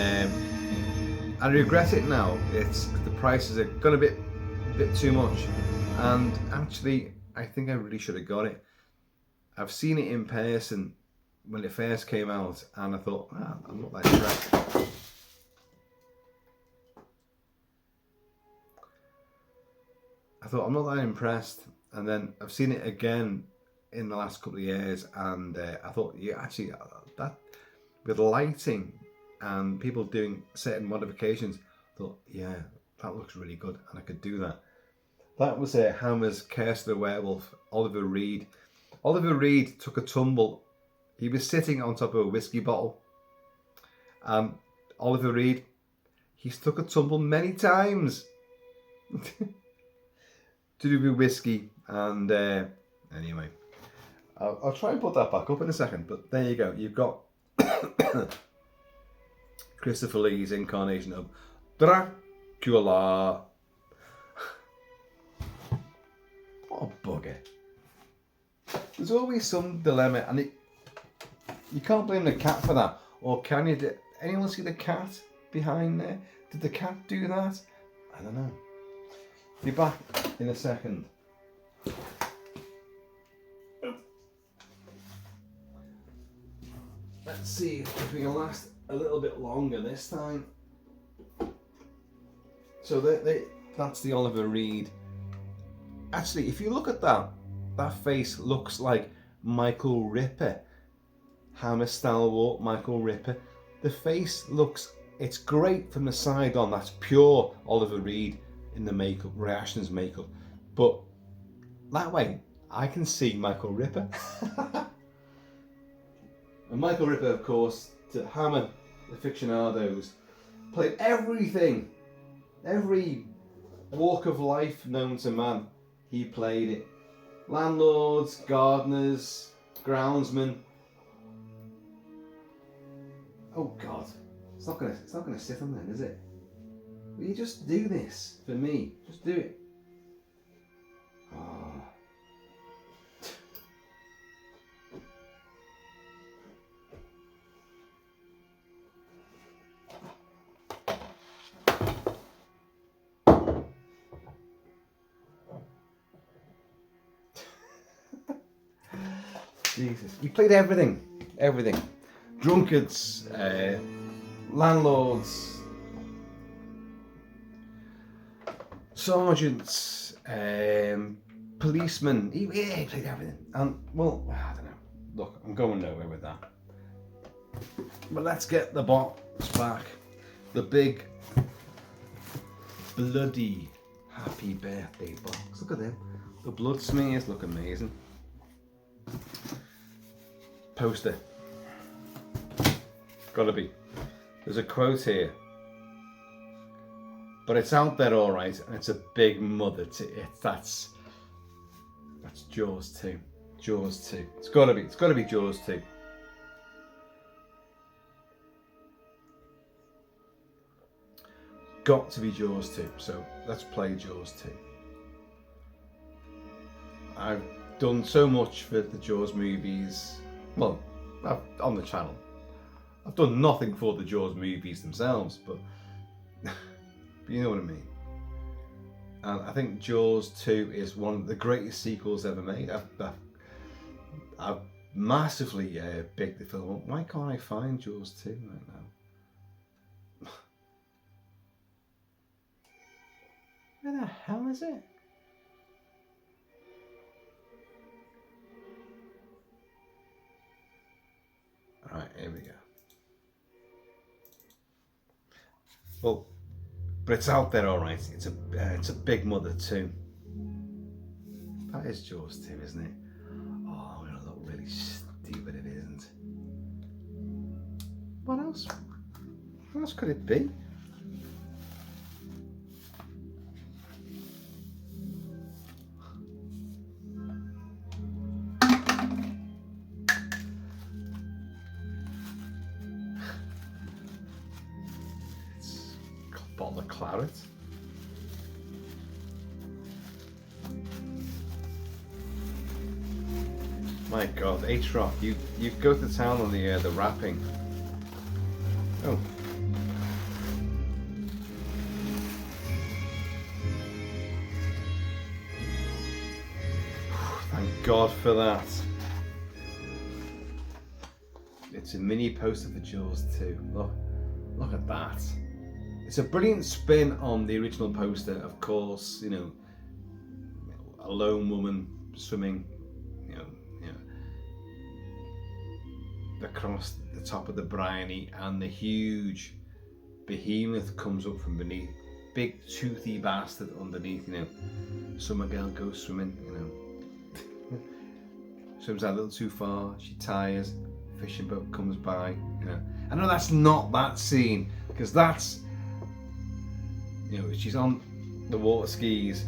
I regret it now. It's the prices are gone a bit too much. And actually, I think I really should have got it. I've seen it in person when it first came out, and I thought, I'm not that impressed. I'm not that impressed, and then I've seen it again in the last couple of years, and I thought, yeah, actually, that with lighting and people doing certain modifications, I thought, yeah, that looks really good, and I could do that. That was Hammer's Curse of the Werewolf, Oliver Reed. Oliver Reed took a tumble. He was sitting on top of a whiskey bottle. Oliver Reed, he's took a tumble many times. To do with whiskey, and anyway, I'll try and put that back up in a second, but there you go, you've got Christopher Lee's incarnation of Dracula. What a bugger. There's always some dilemma, and you can't blame the cat for that, or can you? Did anyone see the cat behind there? Did the cat do that? I don't know. Be back in a second. Let's see if we can last a little bit longer this time. So that's the Oliver Reed. Actually, if you look at that face looks like Michael Ripper. Hammer stalwart Michael Ripper. The face looks, it's great from the side on. That's pure Oliver Reed in the makeup, Ray Ashton's makeup, but that way I can see Michael Ripper. And Michael Ripper, of course, to Hammer aficionados, played everything, every walk of life known to man. He played it. Landlords, gardeners, groundsmen. Oh God, it's not gonna sit on then, is it? Will you just do this for me? Just do it. Oh. Jesus, he played everything. Drunkards, landlords, sergeants, policemen. He played everything. And well, I don't know. Look, I'm going nowhere with that. But let's get the box back. The big, bloody happy birthday box. Look at them. The blood smears look amazing. Poster. Gotta be. There's a quote here. But it's out there all right, and it's a big mother to it. That's Jaws 2. Jaws 2. It's gotta be Jaws 2. Got to be Jaws 2. So let's play Jaws 2. I've done so much for the Jaws movies. Well, on the channel. I've done nothing for the Jaws movies themselves, but you know what I mean. And I think Jaws 2 is one of the greatest sequels ever made. I've massively bigged the film up. Why can't I find Jaws 2 right now? Where the hell is it? Alright, here we go. Well, but it's out there all right. It's a big mother too. That is Jaws 2, isn't it? Oh, I'm gonna look really stupid if it isn't. What else? What else could it be? Bottle of claret. My God, H-Rock, you go to town on the wrapping. Oh. Thank God for that. It's a mini poster for Jaws 2. Look at that. It's a brilliant spin on the original poster, of course. You know, a lone woman swimming, you know, across the top of the briny, and the huge behemoth comes up from beneath. Big toothy bastard underneath. You know, summer girl goes swimming. You know, swims a little too far. She tires. Fishing boat comes by. You know, I know that's not that scene, because that's. You know, she's on the water skis,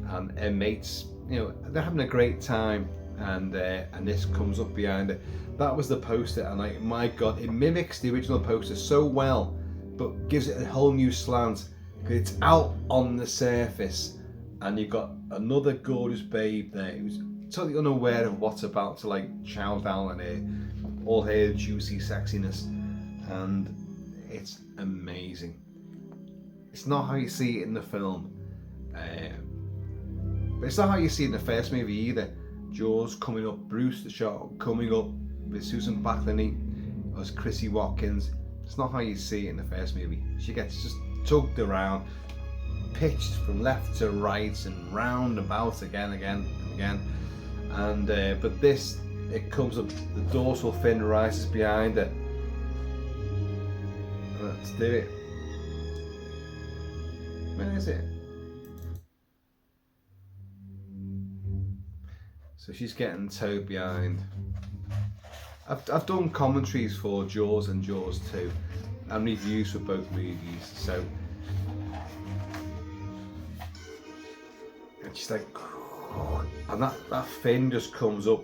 and her mates, you know, they're having a great time, and this comes up behind her. That was the poster, and like, my God, it mimics the original poster so well, but gives it a whole new slant. It's out on the surface, and you've got another gorgeous babe there who's totally unaware of what's about to like chow down on her, all her juicy sexiness, and it's amazing. It's not how you see it in the film, but it's not how you see it in the first movie either. Jaws coming up, Bruce the Shark coming up with Susan Backlany as Chrissy Watkins. It's not how you see it in the first movie. She gets just tugged around, pitched from left to right and round about again, and but this, it comes up, the dorsal fin rises behind her. Let's do it. Where is it? So she's getting towed behind. I've done commentaries for Jaws and Jaws 2 and reviews for both movies, so and she's like, and that fin just comes up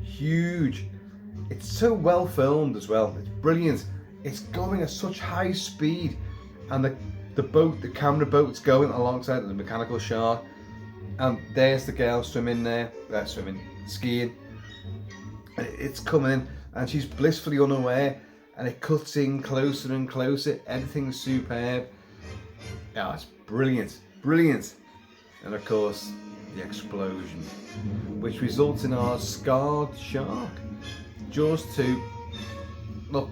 huge. It's so well filmed as well. It's brilliant. It's going at such high speed, and the camera boat's going alongside the mechanical shark, and there's the girl swimming there, skiing, and it's coming in, and she's blissfully unaware, and it cuts in closer and closer. Everything's superb. Yeah, it's brilliant, and of course the explosion, which results in our scarred shark. Jaws 2. Look,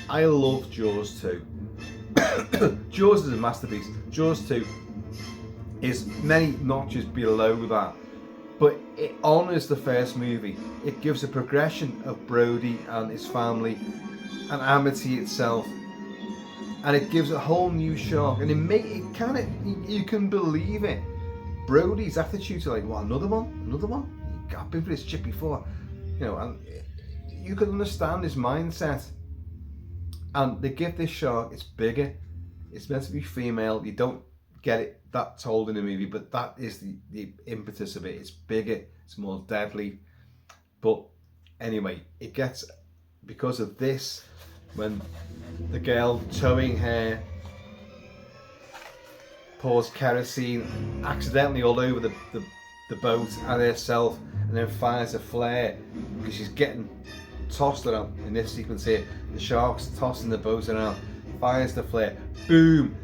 I love Jaws 2. Jaws is a masterpiece. Jaws 2 is many notches below that, but it honours the first movie. It gives a progression of Brody and his family and Amity itself, and it gives a whole new shark, and you can believe it. Brody's attitude to like, what, another one? I've been for this shit before, you know, and you can understand his mindset. And they give this shark, it's bigger, it's meant to be female. You don't get it that told in the movie, but that is the impetus of it. It's bigger, it's more deadly. But anyway, it gets, because of this, when the girl towing her pours kerosene accidentally all over the boat and herself, and then fires a flare because she's getting tossed around. In this sequence here, the shark's tossing the boat around, fires the flare, boom,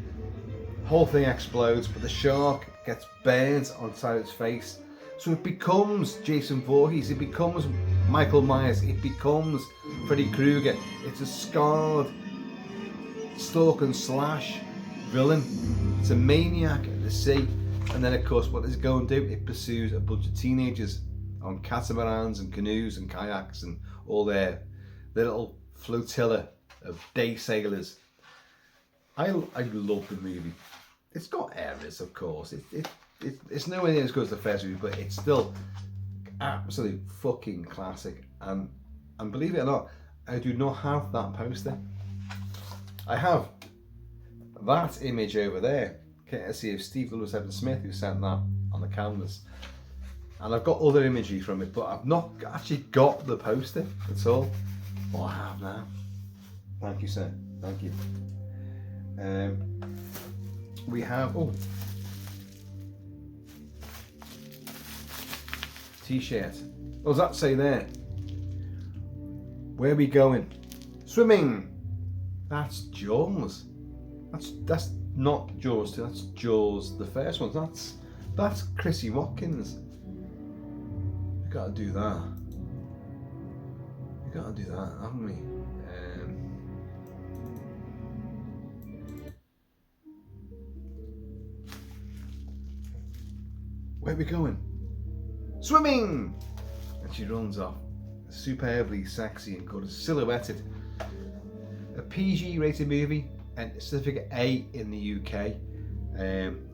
whole thing explodes, but the shark gets burnt on the side of its face. So it becomes Jason Voorhees, it becomes Michael Myers, it becomes Freddy Krueger. It's a scarred stalk and slash villain. It's a maniac at the sea. And then of course, what does it go and do? It pursues a bunch of teenagers on catamarans and canoes and kayaks and all their little flotilla of day sailors. I love the movie. It's got errors, of course. It's nowhere near as good as the first movie, but it's still absolute fucking classic. And believe it or not, I do not have that poster. I have that image over there, courtesy of Steve Lewis Evan Smith, who sent that on the canvas. And I've got other imagery from it, but I've not actually got the poster at all. Oh, I have now. Thank you, sir. Thank you. We have, t-shirt. What does that say there? Where are we going? Swimming. That's Jaws. That's not Jaws 2. That's Jaws the first one. That's Chrissy Watkins. We gotta do that. We gotta do that, haven't we? Where are we going? Swimming! And she runs off, superbly sexy and good, silhouetted. A PG rated movie, and certificate A in the UK.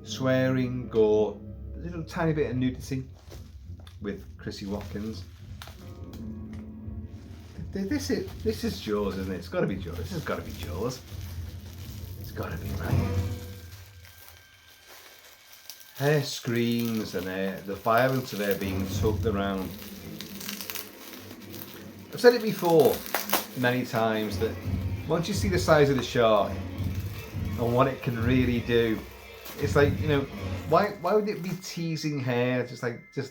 Swearing, gore, a little tiny bit of nudity with Chrissy Watkins. This is Jaws, isn't it? It's got to be Jaws. This has got to be Jaws. It's got to be, right? Her screams and the violence of her being tugged around. I've said it before many times that once you see the size of the shark and what it can really do, it's like, you know, why would it be teasing her, just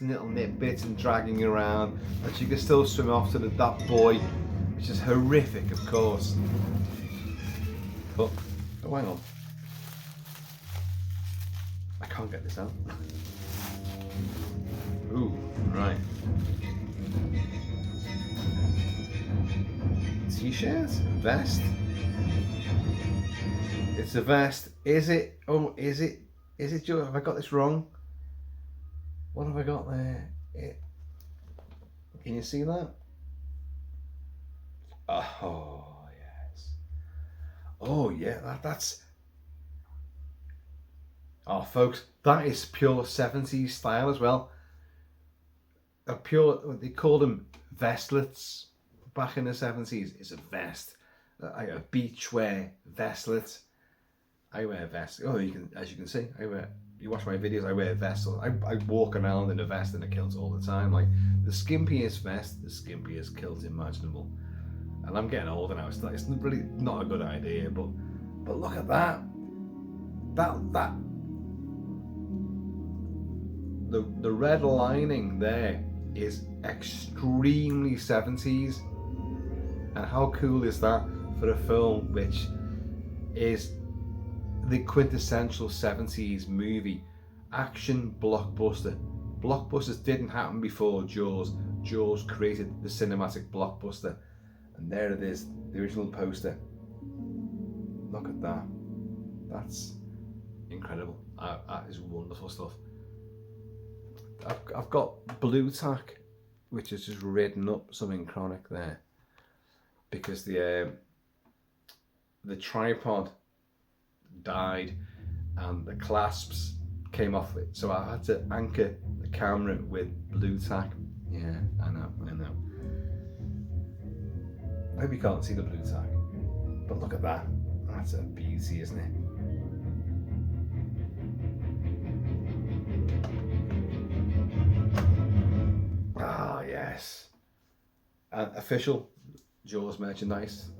little nitbits and dragging her around, and she can still swim off to that boy, which is horrific, of course. But, oh, hang on. I can't get this out. Ooh, right. T-shirt? Vest? It's a vest. Is it? Oh, is it? Is it? Have I got this wrong? What have I got there? Can you see that? Oh, yes. Oh, yeah, that's... Oh, folks, that is pure 70s style as well. A pure, they called them vestlets back in the 70s. It's a vest. A beachwear vestlet. I wear vests. Oh, as you can see, you watch my videos, I wear vests. I walk around in a vest and a kilt all the time. Like the skimpiest vest, the skimpiest kilt imaginable. And I'm getting older now. It's really not a good idea, but look at that. The red lining there is extremely 70s. And how cool is that for a film which is the quintessential 70s movie? Action blockbuster. Blockbusters didn't happen before Jaws. Jaws created the cinematic blockbuster. And there it is, the original poster. Look at that. That's incredible. That is wonderful stuff. I've got blue tack, which has just written up something chronic there, because the tripod died and the clasps came off it, so I had to anchor the camera with blue tack. Yeah, I know. I hope you can't see the blue tag, but look at that. That's a beauty, isn't it? Ah, yes. Official Jaws merchandise.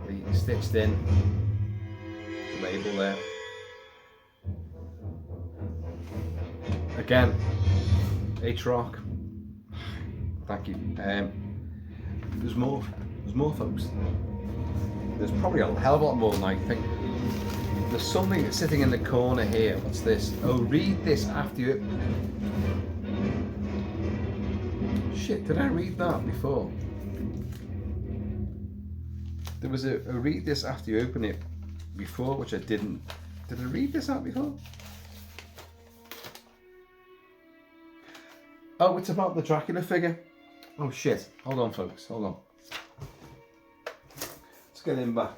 The stitched in label there. Again, H-Rock. Thank you. There's more, folks. There's probably a hell of a lot more than I think. There's something sitting in the corner here. What's this? Oh, read this after you. Shit, did I read that before? There was a read this after you open it before, which I didn't. Did I read this out before? Oh, it's about the Dracula figure. Oh shit, hold on folks, hold on. Let's get him back.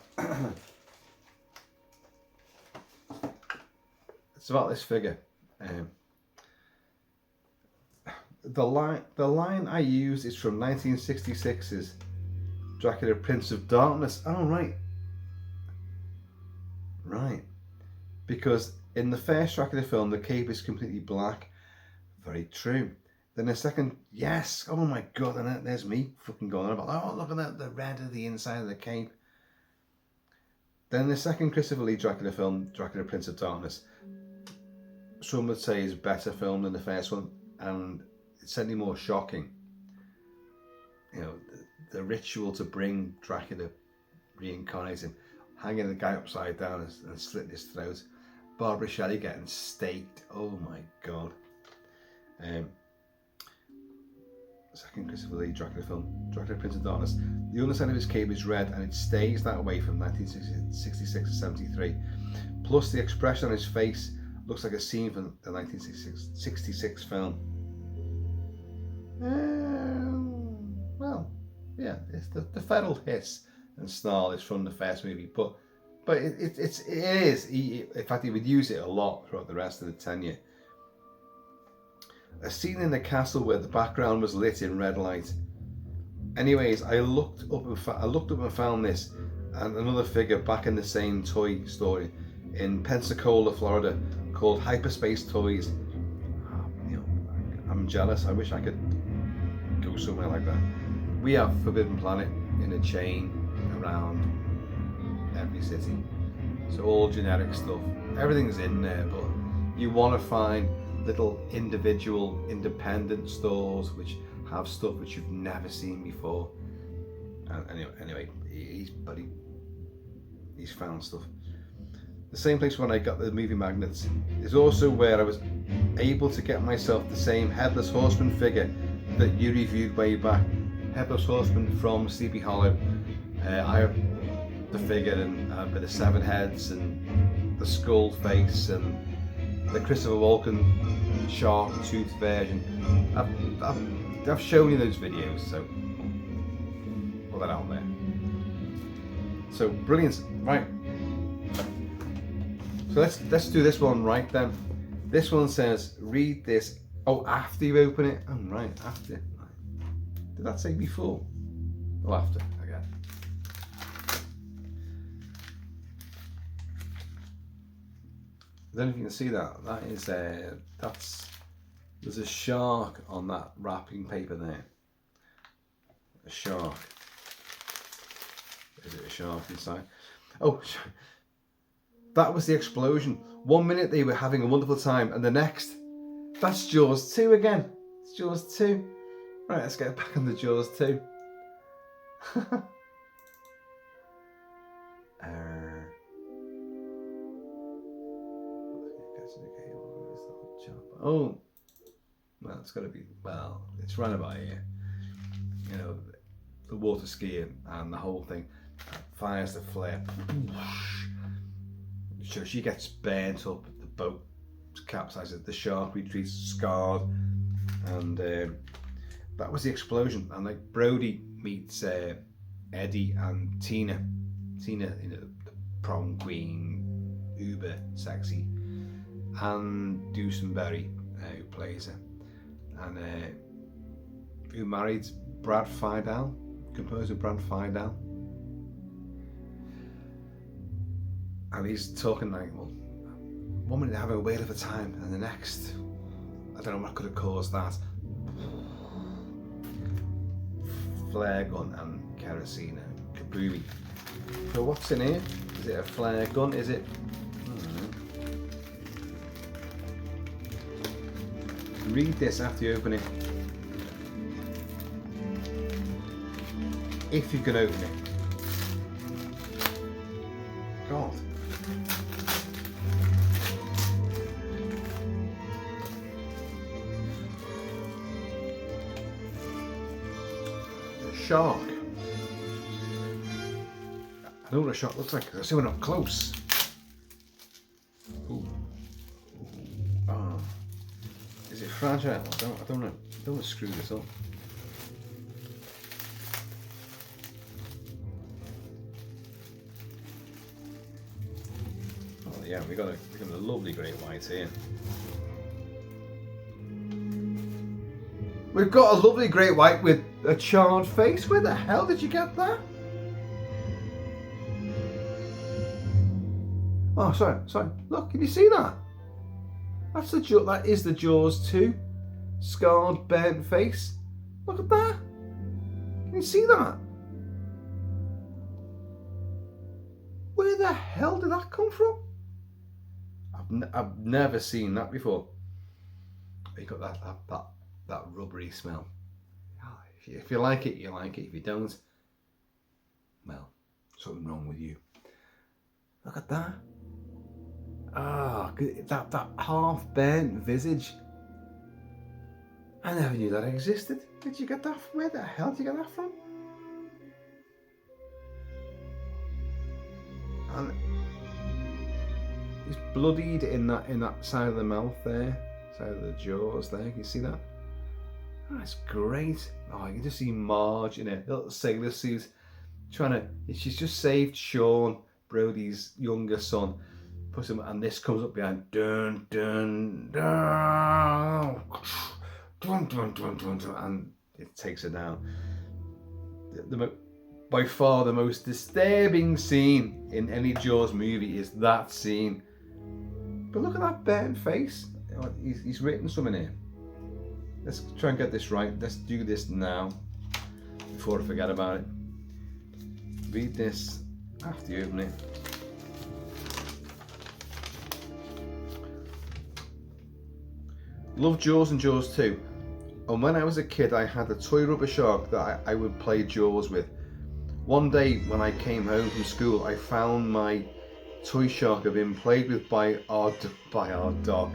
It's about this figure. The line I use is from 1966's Dracula Prince of Darkness. Oh right. Right. Because in the first Dracula film the cape is completely black. Very true. Then the second, yes, oh my god, and there's me fucking going on about, oh look at that, the red of the inside of the cape. Then the second Christopher Lee Dracula film, Dracula Prince of Darkness, some would say is a better film than the first one, and it's certainly more shocking. You know, the ritual to bring Dracula, reincarnate him, hanging the guy upside down and slitting his throat. Barbara Shelley getting staked, oh my god. Second Christopher Lee Dracula film, Dracula Prince of Darkness. The underside of his cape is red and it stays that way from 1966 to 73. Plus the expression on his face looks like a scene from the 1966 film. Well, yeah, it's the feral hiss and snarl is from the first movie, but it is. In fact, he would use it a lot throughout the rest of the tenure. A scene in the castle where the background was lit in red light. Anyways, I looked up and found this and another figure back in the same toy story in Pensacola, Florida, called Hyperspace Toys. You know, I'm jealous. I wish I could go somewhere like that. We have Forbidden Planet in a chain around every city. So all generic stuff. Everything's in there, but you want to find little individual independent stores which have stuff which you've never seen before. And anyway, he's found stuff. The same place when I got the movie magnets is also where I was able to get myself the same Headless Horseman figure that you reviewed way back. Headless Horseman from Sleepy Hollow. I have the figure and with the 7 heads and the skull face and the Christopher Walken shark tooth version. I've shown you those videos, so put that out there. So brilliant, right? So let's do this one right then. This one says read this. Oh, after you open it. Oh right, after. Right. Did that say before? Or after? Okay. I don't know if you can see that. That is there's a shark on that wrapping paper there. A shark. Is it a shark inside? Oh, that was the explosion. 1 minute they were having a wonderful time, and the next, that's Jaws 2 again. It's Jaws 2. Right, let's get back on the Jaws 2. Oh, well, it's got to be, well, it's right about here. You know, the water skiing and the whole thing. Fires the flare. So she gets burnt up, the boat capsizes, the shark retreats scarred, and that was the explosion. And like Brody meets Eddie and Tina, you know, the prom queen, uber sexy, and Dusenberry, who plays her, and who married Brad Fiedel, composer Brad Fiedel. And he's talking like, well, 1 minute having a whale of a time, and the next, I don't know what could have caused that. Flare gun and kerosene and kaboom. So what's in here? Is it a flare gun? Is it? Read this after you open it. If you can open it. God. Shark. I know what a shark looks like because I see one up close. Ooh. Oh. Is it fragile? I don't know. I don't want to screw this up. Oh yeah, we got a lovely great white here. We've got a lovely great white with a charred face. Where the hell did you get that? Oh, sorry. Look, can you see that? That is the Jaws 2 scarred, burnt face. Look at that. Can you see that? Where the hell did that come from? I've never seen that before. You got that rubbery smell. If you like it, you like it. If you don't, well, something wrong with you. Look at that. Ah, that half burnt visage. I never knew that existed. Did you get that from? Where the hell did you get that from? And he's bloodied in that side of the mouth there, side of the jaws there. Can you see that? Oh, that's great. Oh, you can just see Marge in a little sailor suit she's just saved Sean, Brody's younger son. Puts him, and this comes up behind. Dun dun dun. Dun dun dun dun dun, and it takes her down. By far the most disturbing scene in any Jaws movie is that scene. But look at that burnt face. He's written something here. Let's try and get this right. Let's do this now before I forget about it. Read this after you open it. Love Jaws and Jaws 2. And when I was a kid, I had a toy rubber shark that I would play Jaws with. One day when I came home from school, I found my toy shark had been played with by our dog.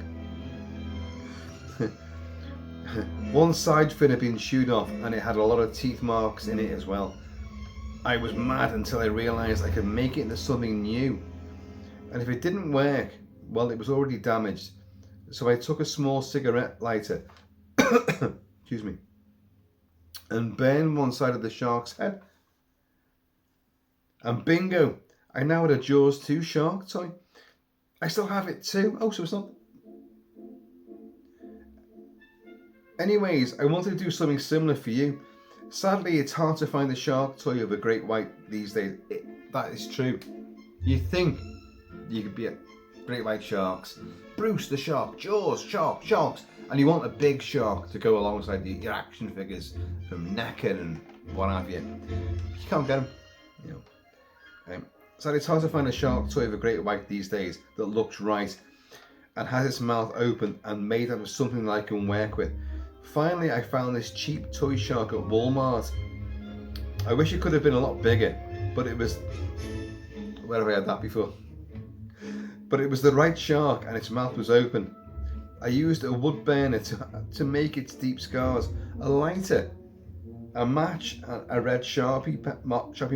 One side fin had been chewed off and it had a lot of teeth marks in it as well. I was mad until I realised I could make it into something new. And if it didn't work, well, it was already damaged. So I took a small cigarette lighter, excuse me, and burned one side of the shark's head. And bingo, I now had a Jaws 2 shark toy. I still have it too. Oh, so it's not... Anyways, I wanted to do something similar for you. Sadly, it's hard to find a shark toy of a great white these days. That is true. You think you could be a great white sharks, Bruce the shark, Jaws, sharks, and you want a big shark to go alongside your action figures from Necker and what have you. You can't get them, you know. So it's hard to find a shark toy of a great white these days that looks right and has its mouth open and made up of something that I can work with. Finally, I found this cheap toy shark at Walmart. I wish it could have been a lot bigger, but it was... Where have I had that before? But it was the right shark and its mouth was open. I used a wood burner to make its deep scars, a lighter, a match, a red Sharpie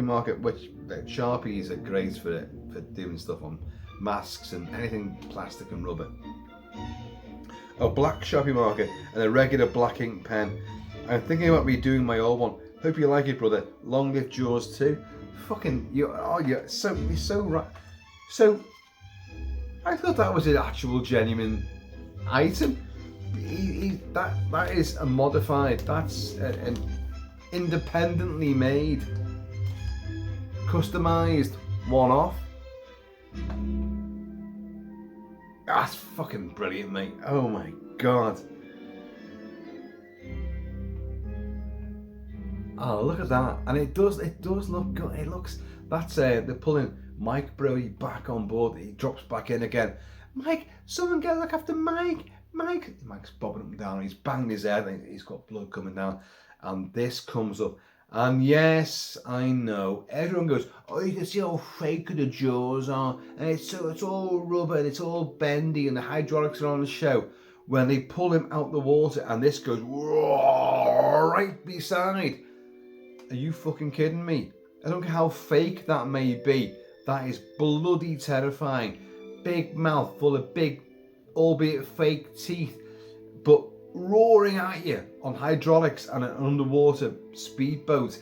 marker, which Sharpies are great for doing stuff on masks and anything plastic and rubber. A black Sharpie marker and a regular black ink pen. I'm thinking about redoing my old one. Hope you like it, brother. Long live Jaws 2. Fucking, you're so right. So, I thought that was an actual genuine item. That is a modified. That's independently made, customized, one-off. That's fucking brilliant, mate. Oh my god. Oh, look at that. And it does look good. It looks, that's they're pulling Mike Brody back on board. He drops back in again. Mike, someone get a look after Mike. Mike's bobbing up and down. He's banged his head and he's got blood coming down. And this comes up. And yes, I know. Everyone goes, oh, you can see how fake the jaws are. And it's all rubber and it's all bendy and the hydraulics are on the show. When they pull him out the water and this goes right beside. Are you fucking kidding me? I don't care how fake that may be. That is bloody terrifying. Big mouth full of big, albeit fake teeth, but roaring at you on hydraulics and an underwater speedboat.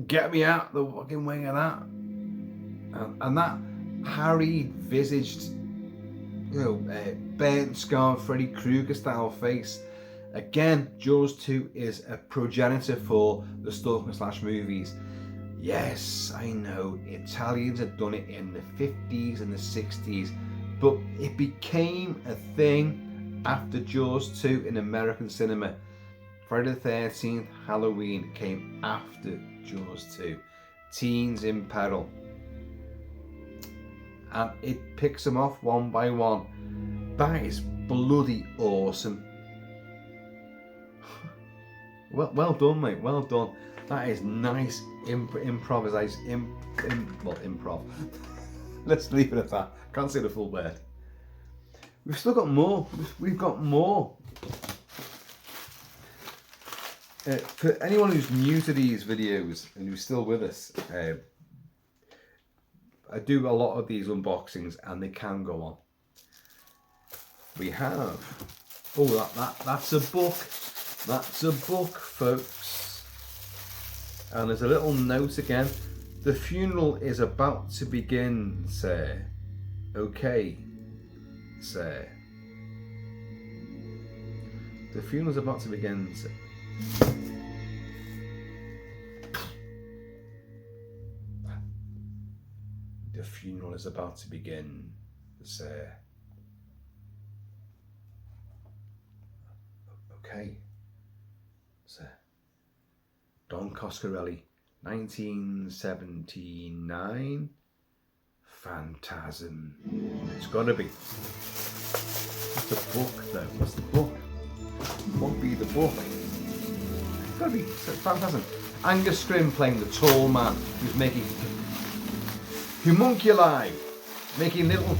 Get me out the fucking wing of that. And that harried visaged, burnt scar Freddy Krueger style face. Again, Jaws 2 is a progenitor for the Stalker / movies. Yes, I know, Italians had done it in the 50s and the 60s, but it became a thing after Jaws 2 in American cinema. Friday the 13th, Halloween came after Jaws 2. Teens in Peril. And it picks them off one by one. That is bloody awesome. Well done, mate. Well done. That is nice improv. Let's leave it at that. Can't say the full word. We've still got more. We've got more. For anyone who's new to these videos and who's still with us, I do a lot of these unboxings and they can go on. We have. Oh, that's a book. That's a book, folks. And there's a little note again. The funeral is about to begin, sir. Okay, sir. The funeral's about to begin, sir. The funeral is about to begin, sir. Okay. Sir. Don Coscarelli, 1979. Phantasm. It's gotta be. What's the book though? What's the book? It won't be the book. It's gotta be Phantasm. Angus Scrimm playing the tall man who's making homunculi, making little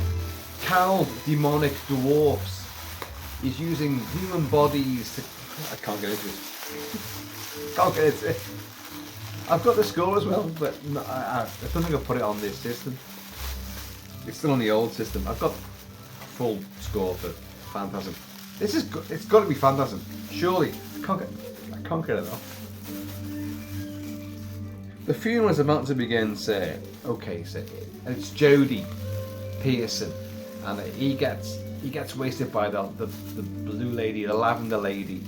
cowled demonic dwarfs. He's using human bodies to... I can't get into it. Can't get into it. I've got the score as well, but no, I don't think I've put it on this system. It's still on the old system. I've got full score for Phantasm. This is it's got to be Phantasm. Surely I can't get it off. The funeral is about to begin, sir. Okay, sir. And it's Jodie Pearson, and he gets wasted by the blue lady, the lavender lady,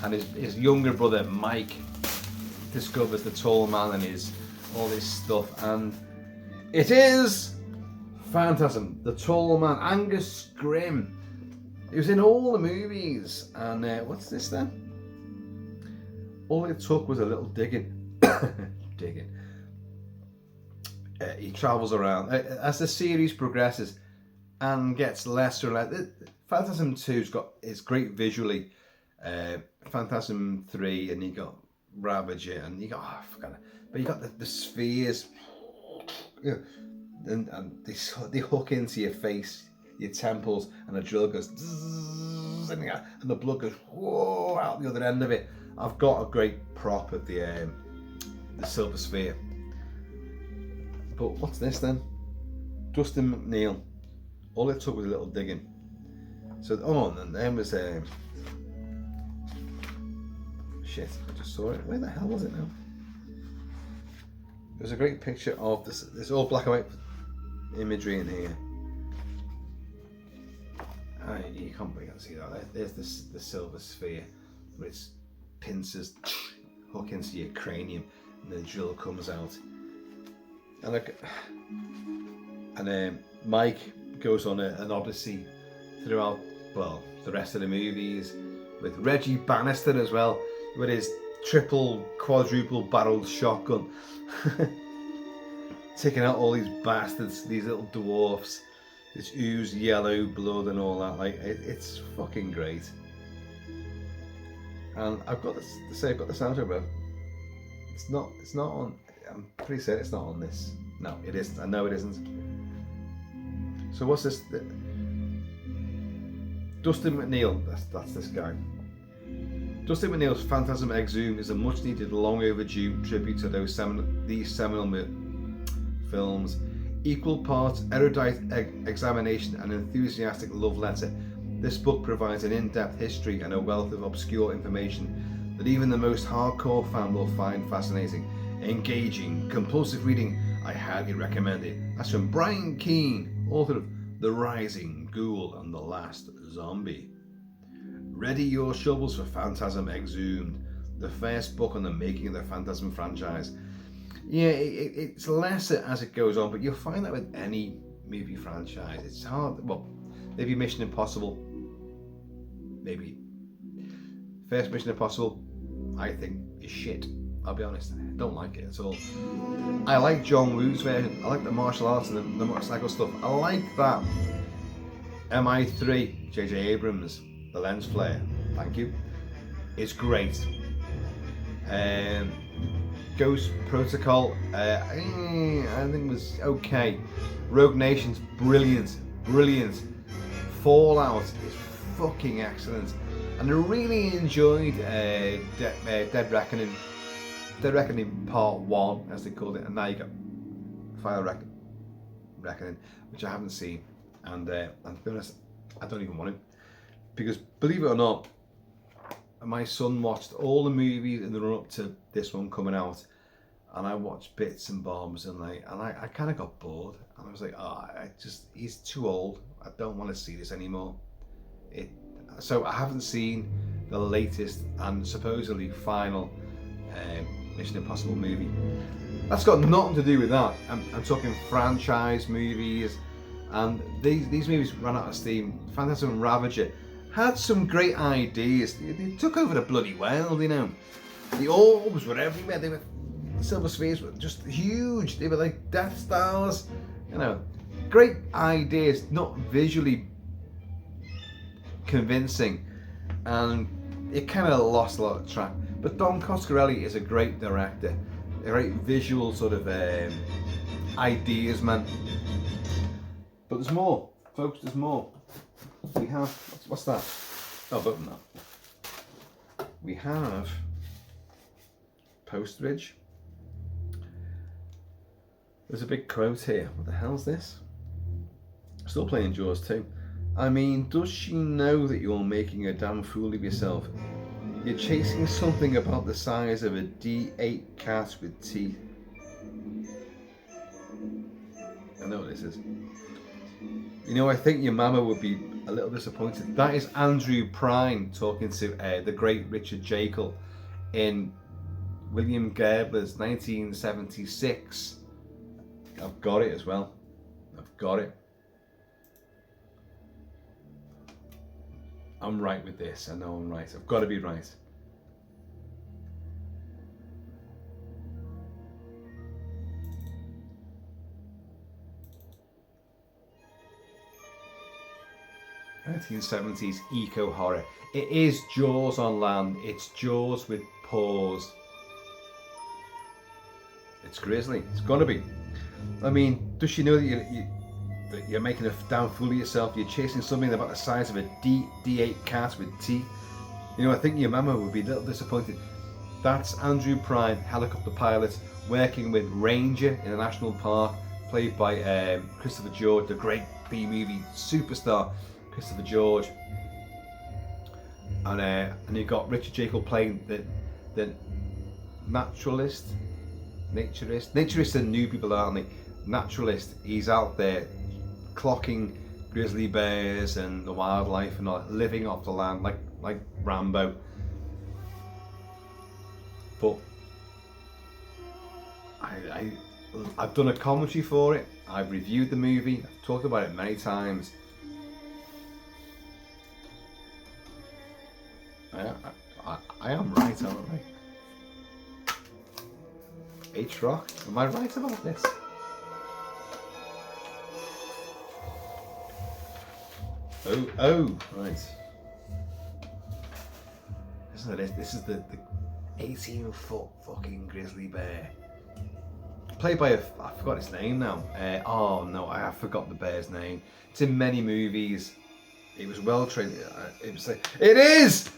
and his younger brother Mike discovers the tall man and all this stuff, and it is Phantasm, the tall man, Angus Scrimm. He was in all the movies, and what's this then? All it took was a little digging. He travels around as the series progresses and gets lesser and less. Phantasm 2's is great visually. Phantasm 3, and you got Ravager, and you got but you got the spheres, and they hook into your face, your temples, and the drill goes and the blood goes whoa out the other end of it. I've got a great prop of the silver sphere. But what's this then? Dustin McNeil. All it took was a little digging. So and then was shit. I just saw it. Where the hell was it now? There's a great picture of this. There's all black and white imagery in here. You can't see that. There's the silver sphere, but it's pincers hook into your cranium, and the drill comes out. And Mike goes on an odyssey throughout, well, the rest of the movies, with Reggie Bannister as well, with his triple, quadruple barreled shotgun, taking out all these bastards, these little dwarfs, this ooze yellow blood and all that. Like, it's fucking great. And I've got to say, I've got the soundtrack, bro. It's not on. I'm pretty certain it's not on this. No, it isn't. I know it isn't. So what's this? Dustin McNeil. That's this guy. Dustin McNeil's Phantasm Exhumed is a much-needed, long overdue tribute to these seminal films. Equal parts erudite examination and enthusiastic love letter, this book provides an in-depth history and a wealth of obscure information that even the most hardcore fan will find fascinating. Engaging, compulsive reading, I highly recommend it. That's from Brian Keene, author of The Rising, Ghoul and the Last Zombie. Ready your shovels for Phantasm Exhumed, the first book on the making of the Phantasm franchise. Yeah, it's lesser as it goes on, but you'll find that with any movie franchise. It's hard. Well, maybe Mission Impossible. Maybe. First Mission Impossible, I think, is shit. I'll be honest. I don't like it at all. I like John Woo's version. I like the martial arts and the motorcycle stuff. I like that. MI3, J.J. Abrams, the lens flare. Thank you. It's great. Ghost Protocol, I think was okay. Rogue Nation's brilliant. Fallout is fucking excellent. And I really enjoyed Dead Reckoning. Dead Reckoning Part 1, as they called it, and now you got Final Reckoning, which I haven't seen. And to be honest, I don't even want it. Because believe it or not, my son watched all the movies in the run up to this one coming out, and I watched bits and bombs, and I kind of got bored, and I was like, he's too old. I don't want to see this anymore. So I haven't seen the latest and supposedly final Mission Impossible movie. That's got nothing to do with that. I'm talking franchise movies, and these movies ran out of steam. Phantasm and Ravager had some great ideas. They took over the bloody world, you know. The orbs were everywhere. The silver spheres were just huge. They were like Death Stars, you know. Great ideas, not visually convincing, and it kind of lost a lot of track. But Don Coscarelli is a great director, a great visual sort of ideas man. But there's more, folks. There's more. We have, what's that? Oh, button that. We have postage. There's a big quote here. What the hell's this? Still playing Jaws 2. I mean, does she know that you're making a damn fool of yourself? You're chasing something about the size of a D8 cat with teeth. I know what this is. You know, I think your mama would be a little disappointed. That is Andrew Prine talking to the great Richard Jekyll in William Gerbler's 1976. I've got it as well. I've got it. I'm right with this. I know I'm right. I've got to be right. '70s eco horror. It is Jaws on land. It's Jaws with paws. It's Grizzly. It's gonna be. I mean, does she know that you're making a damn fool of yourself? You're chasing something about the size of a D8 cat with teeth. You know, I think your mama would be a little disappointed. That's Andrew Prine, helicopter pilot, working with Ranger in a national park, played by Christopher George, the great B-movie superstar Christopher George. And you've got Richard Jekyll playing the naturalist. Naturists are new people, aren't they? Naturalist, he's out there clocking grizzly bears and the wildlife and all, living off the land like Rambo. But I've done a commentary for it. I've reviewed the movie. I've talked about it many times. I am right, aren't I? H-Rock, am I right about this? Oh, right. Isn't it? This is the 18-foot fucking grizzly bear. Played by I forgot his name now. Oh no, I have forgot the bear's name. It's in many movies. It was well trained. It is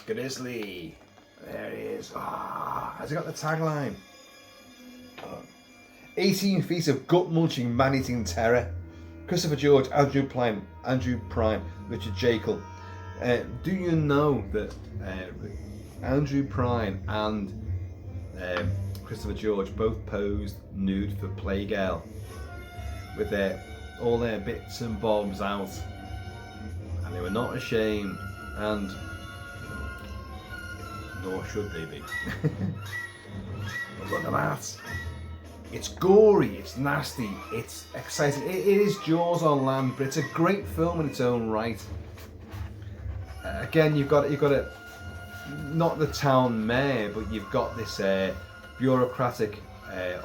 Grizzly. There he is. Has he got the tagline? 18 feet of gut-munching, man-eating terror. Christopher George, Andrew Prime, Richard Jekyll. Do you know that Andrew Prime and Christopher George both posed nude for Playgirl with all their bits and bobs out, and they were not ashamed, and nor should they be. But look at that. It's gory, it's nasty, it's exciting. It is Jaws on land, but it's a great film in its own right. Again, you've got it. Not the town mayor, but you've got this bureaucratic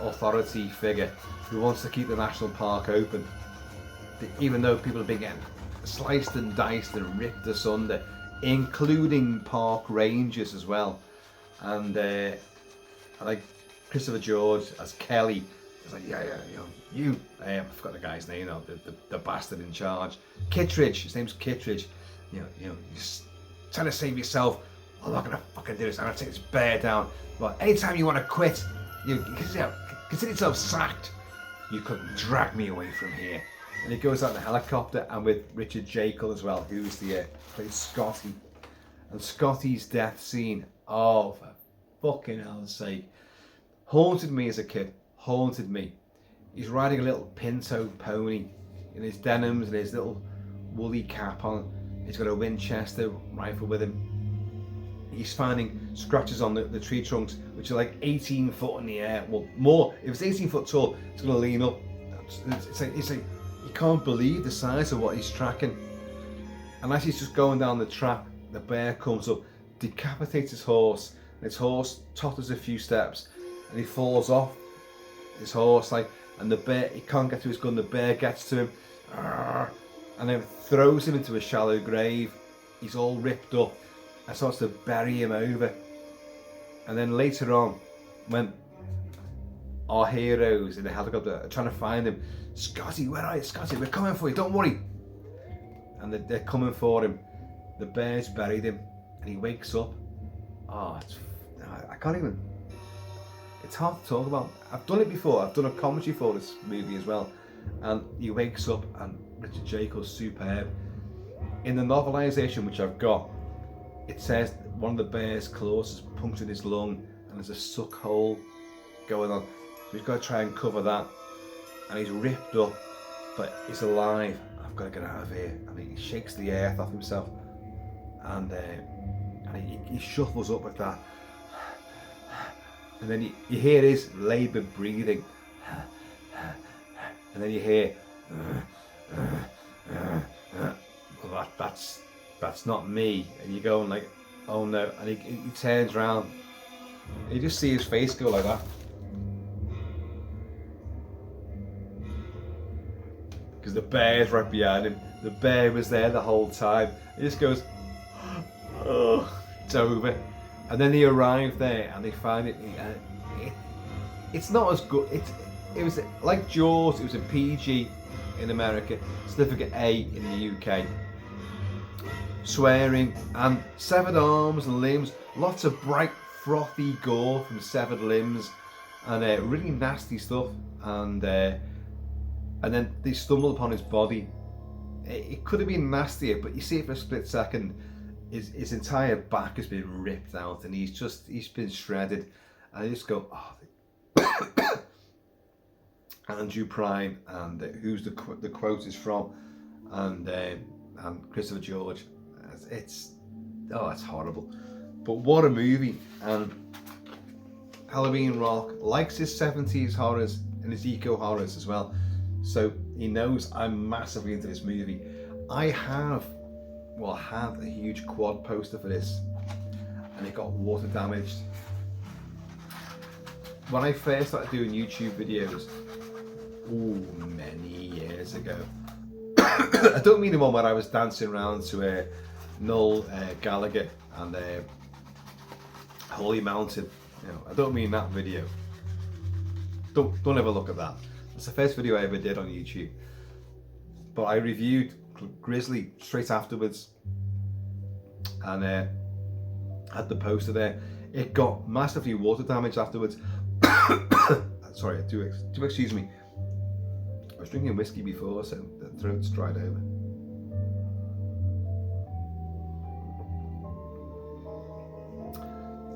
authority figure who wants to keep the national park open, even though people are being getting sliced and diced and ripped asunder, including park rangers as well. And I like Christopher George as Kelly. He's like, you. I forgot the guy's name now. The bastard in charge. Kittredge. His name's Kittredge. You know, just trying to save yourself. I'm not gonna fucking do this. I'm gonna take this bear down. But anytime you want to quit, you consider yourself sacked. You couldn't drag me away from here. And he goes out in a helicopter, and with Richard Jekyll as well, who's plays Scotty. And Scotty's death scene, oh, for fucking hell's sake, haunted me as a kid. Haunted me. He's riding a little pinto pony in his denims and his little woolly cap on. He's got a Winchester rifle with him. He's finding scratches on the tree trunks, which are like 18 foot in the air. Well, more. If it's 18 foot tall, it's going to lean up. It's like you can't believe the size of what he's tracking. And as he's just going down the track, the bear comes up, decapitates his horse, and his horse totters a few steps, and he falls off his horse, and the bear, he can't get to his gun. The bear gets to him, and then throws him into a shallow grave. He's all ripped up and starts to bury him over. And then later on, when our heroes in the helicopter are trying to find him, Scotty, where are you? Scotty, we're coming for you, don't worry. And they're coming for him. The bear's buried him, and he wakes up. I can't even. It's hard to talk about. I've done it before. I've done a commentary for this movie as well. And he wakes up, and Richard Jekyll's superb. In the novelisation, which I've got, it says one of the bear's claws has punctured his lung, and there's a suck hole going on. So he's got to try and cover that. And he's ripped up, but he's alive. I've got to get out of here. And he shakes the earth off himself, and he shuffles up with that. And then you hear his laboured breathing, and then you hear, well, that's not me. And you're going like, oh no. And he turns around, and you just see his face go like that. Because the bear's right behind him. The bear was there the whole time. He just goes, oh, it's over. And then they arrive there and they find it. It's not as good. It was like Jaws. It was a PG in America, certificate A in the UK. Swearing and severed arms and limbs. Lots of bright, frothy gore from severed limbs, and really nasty stuff. And then they stumble upon his body. It could have been nastier, but you see it for a split second. His entire back has been ripped out, and he's been shredded. And I just go, oh. Andrew Prime, and who's the quote is from, and Christopher George. It's horrible. But what a movie. And Halloween Rock likes his 70s horrors and his eco horrors as well. So he knows I'm massively into this movie. I had a huge quad poster for this, and it got water damaged. When I first started doing YouTube videos, many years ago, I don't mean the one where I was dancing around to Noel Gallagher and Holy Mountain. You know, I don't mean that video. Don't ever look at that. It's the first video I ever did on YouTube. But I reviewed Grizzly straight afterwards, and had the poster there. It got massively water damaged afterwards. Sorry, do excuse me. I was drinking whiskey before, so the throat's dried over.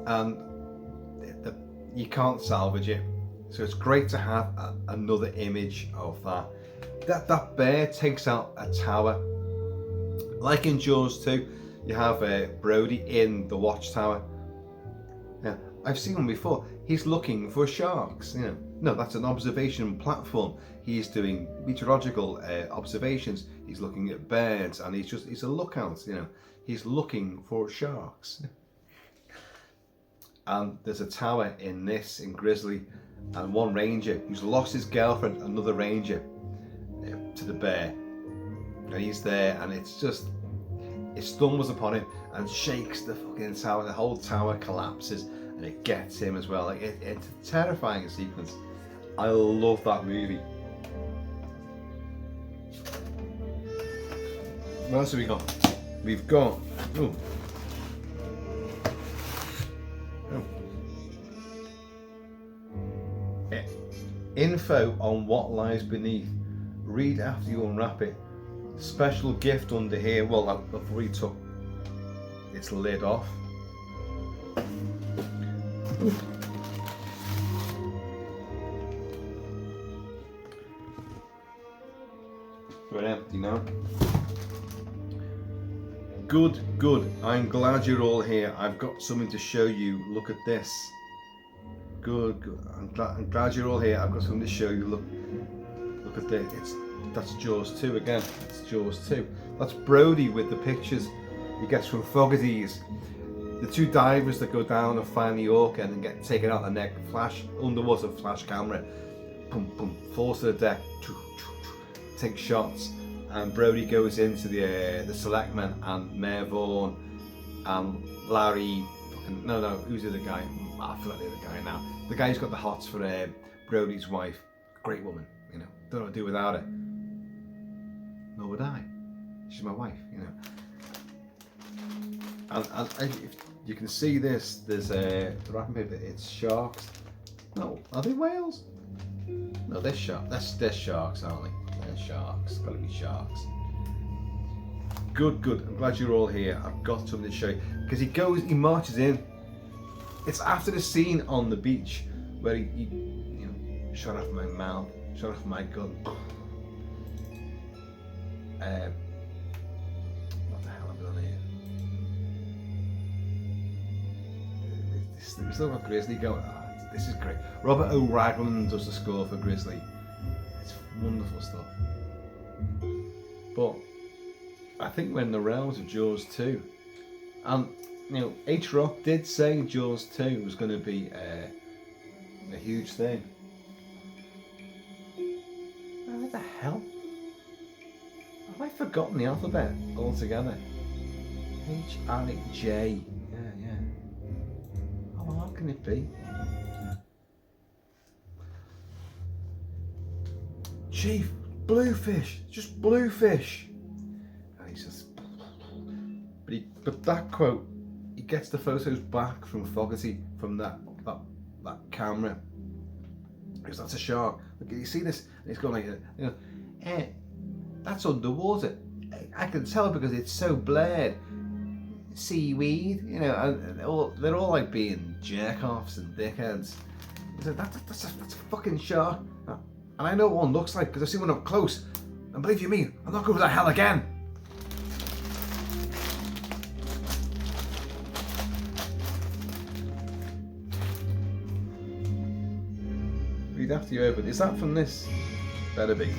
And you can't salvage it, so it's great to have another image of that. That bear takes out a tower, like in Jaws 2. You have Brody in the watchtower. Yeah, I've seen one before. He's looking for sharks. You know, no, that's an observation platform. He's doing meteorological observations. He's looking at birds, and he's a lookout. You know, he's looking for sharks. And there's a tower in Grizzly, and one ranger who's lost his girlfriend, another ranger, to the bear, and he's there, and it stumbles upon him and shakes the fucking tower. The whole tower collapses, and it gets him as well. Like it's a terrifying sequence. I love that movie. What else have we got? We've got info on what lies beneath. Read after you unwrap it. Special gift under here. Well, I've already took its lid off. We're empty now. Good. I'm glad you're all here. I've got something to show you. Look at this. Good. I'm glad you're all here. I've got something to show you. Look at this. That's Jaws 2 again. That's Jaws 2. That's Brody with the pictures he gets from Fogarty's. The two divers that go down and find the orca and get taken out the neck. Underwater flash camera. Falls to the deck. Takes shots. And Brody goes into the selectmen and Mayor Vaughan and Larry. Who's the other guy? I forgot the other guy now. The guy who's got the hots for Brody's wife. Great woman, you know. Don't know what to do without her. Nor would I. She's my wife, you know. And if you can see this, there's the wrapping paper. It's sharks. No, are they whales? No, they're sharks. They're sharks, aren't they? They're sharks. Gotta be sharks. Good. I'm glad you're all here. I've got something to show you. Because he marches in. It's after the scene on the beach where he shot off my mouth, shot off my gun. What the hell have I done here? We still got Grizzly going. This is great. Robert O'Raglan does the score for Grizzly. It's wonderful stuff. But I think we're in the realms of Jaws 2. And H-Rock did say Jaws 2 was going to be a huge thing. Oh, what the hell? Have I forgotten the alphabet altogether? H-R-J. Yeah. Oh, how can it be? Chief, bluefish. Just bluefish. And he's just... But that quote, he gets the photos back from Fogarty from that camera. Because that's a shark. Look, you see this? And it's going like, that's underwater. I can tell because it's so blurred. Seaweed, and they're all like being jerk-offs and dickheads. That's a fucking shark. And I know what one looks like because I've seen one up close. And believe you me, I'm not going for that hell again. read after you open. Is that from this? Better be.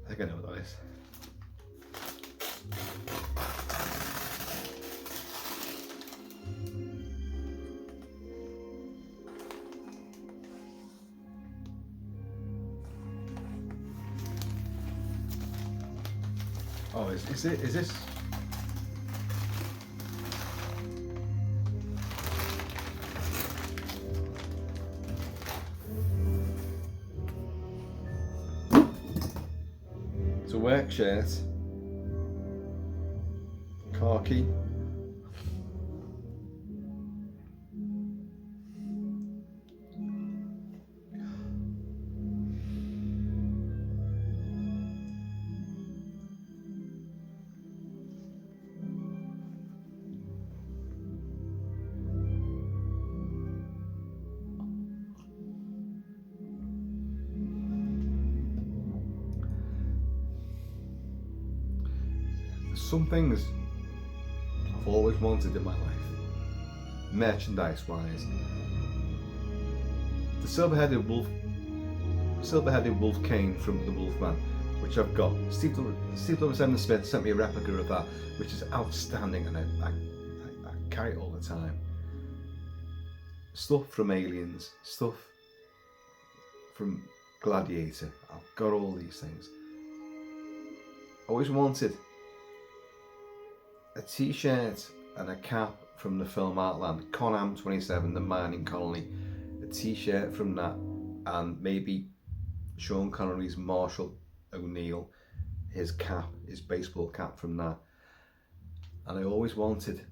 I think I know what that is. Oh, is this? It's a work shirt, khaki. Some things I've always wanted in my life, merchandise wise. The silver-headed wolf cane from the Wolfman, which I've got. Steve W. Smith sent me a replica of that, which is outstanding, and I carry it all the time. Stuff from Aliens, stuff from Gladiator. I've got all these things. Always wanted a t-shirt and a cap from the film Outland, Conham 27, the mining colony, a t-shirt from that, and maybe Sean Connery's Marshall O'Neill, his cap, his baseball cap from that. And I always wanted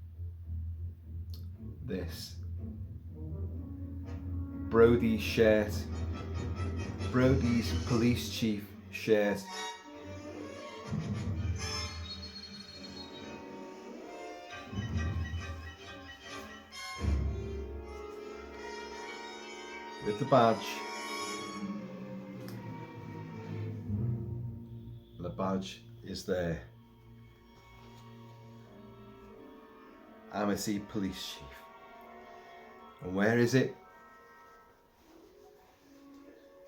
this Brody shirt, Brody's police chief shirt. With the badge. The badge is there. Amity Police Chief. And where is it?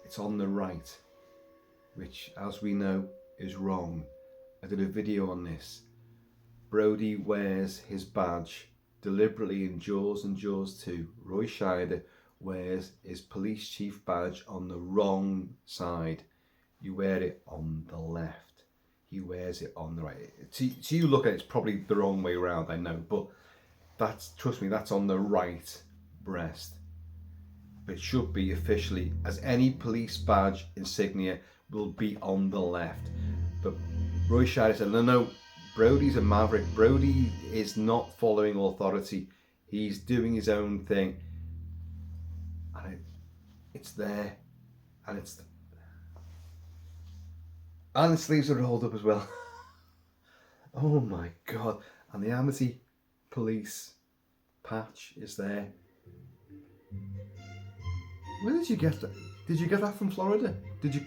It's on the right, which, as we know, is wrong. I did a video on this. Brody wears his badge deliberately in Jaws and Jaws 2. Roy Scheider wears his police chief badge on the wrong side. You wear it on the left. He wears it on the right. To you look at it, it's probably the wrong way around, I know, but that's, trust me, that's on the right breast. It should be officially, as any police badge insignia will be on the left. But Roy Scheider said, no, Brody's a maverick. Brody is not following authority. He's doing his own thing. And it's there. And the sleeves are rolled up as well. Oh my God. And the Amity Police patch is there. Where did you get that? Did you get that from Florida? Did you?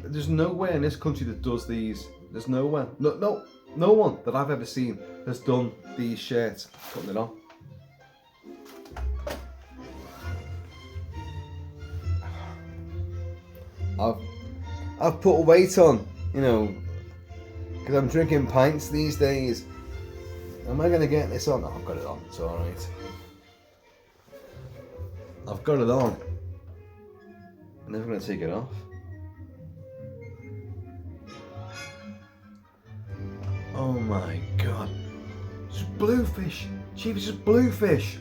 There's nowhere in this country that does these. There's nowhere. No one that I've ever seen has done these shirts. Putting it on. I've put weight on, you know, because I'm drinking pints these days. Am I going to get this on? Oh, I've got it on. It's all right. I've got it on. I'm never going to take it off. Oh my God. It's bluefish. Chief, it's just bluefish.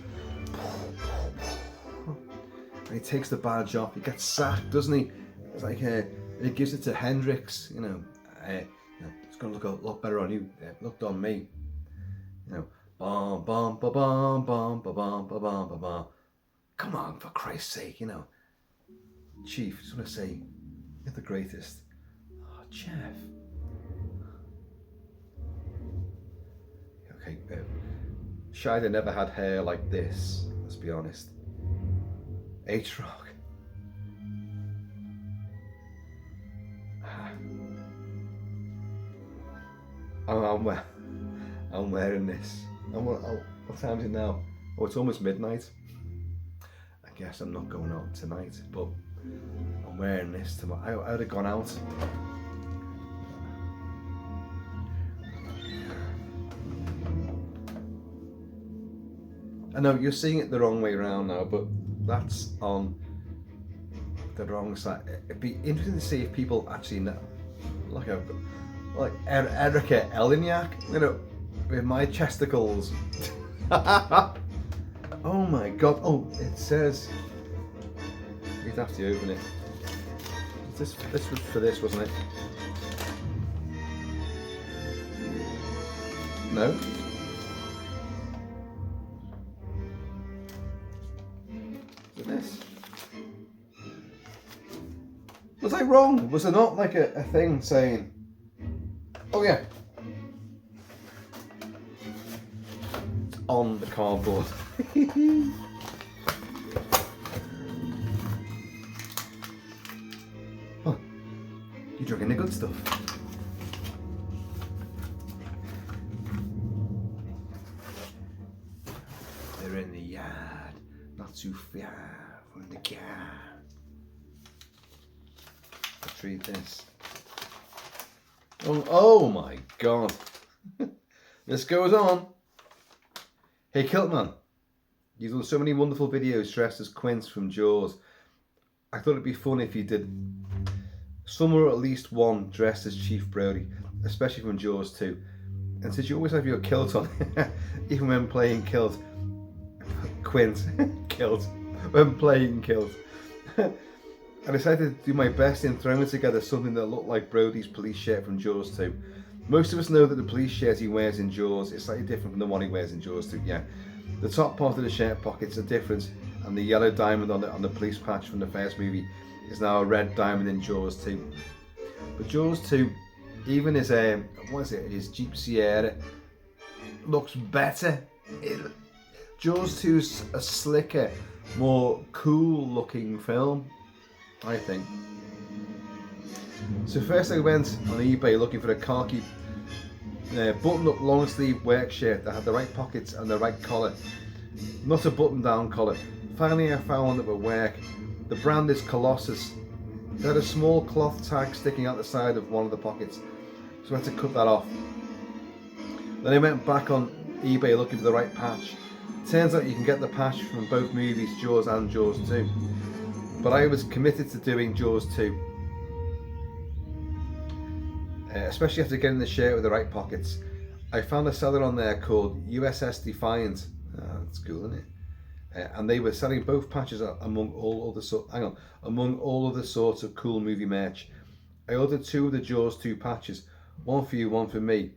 And he takes the badge off. He gets sacked, doesn't he? It's like he gives it to Hendrix, you know, it's going to look a lot better on you. It looked on me. You know, bum, bum, ba, bum, bum, ba, bum, ba, bum, ba, bum. Come on, for Christ's sake, you know. Chief, I just want to say, you're the greatest. Oh, Jeff. Okay, Shida never had hair like this, let's be honest. H-Rock. I'm wearing this. What time is it now? Oh, it's almost midnight. I guess I'm not going out tonight, but I'm wearing this tomorrow. I would have gone out. I know you're seeing it the wrong way around now, but that's on the wrong side. It'd be interesting to see if people actually know, like Erica Eleniak, you know, with my chesticles. Oh my god! Oh, it says you'd have to open it. This was for this, wasn't it? No. This? Was I wrong? Was there not like a thing saying, oh yeah, it's on the cardboard? Oh, you're drinking the good stuff. They're in the yard, not too far from the car. Let's read this. Oh my god. This goes on. Hey Kilt-Man, you've done so many wonderful videos dressed as Quince from Jaws. I thought it'd be fun if you did some or at least one dressed as Chief Brody, especially from Jaws 2. And since you always have your kilt on, even when playing kilt, Quince, kilt, when playing kilt. I decided to do my best in throwing together something that looked like Brody's police shirt from Jaws 2. Most of us know that the police shirt he wears in Jaws is slightly different from the one he wears in Jaws 2, yeah. The top part of the shirt pockets are different, and the yellow diamond on the police patch from the first movie is now a red diamond in Jaws 2. But Jaws 2, even his his Jeep Sierra looks better. Jaws 2's a slicker, more cool looking film, I think. So first I went on eBay looking for a khaki button-up long sleeve work shirt that had the right pockets and the right collar, not a button-down collar. Finally I found one that would work. The brand is Colossus. It had a small cloth tag sticking out the side of one of the pockets, so I had to cut that off. Then I went back on eBay looking for the right patch. Turns out you can get the patch from both movies, Jaws and Jaws 2. But I was committed to doing Jaws 2. Especially after getting the shirt with the right pockets. I found a seller on there called USS Defiant. That's cool, isn't it? And they were selling both patches among all other sorts of cool movie merch. I ordered 2 of the Jaws 2 patches, one for you, one for me.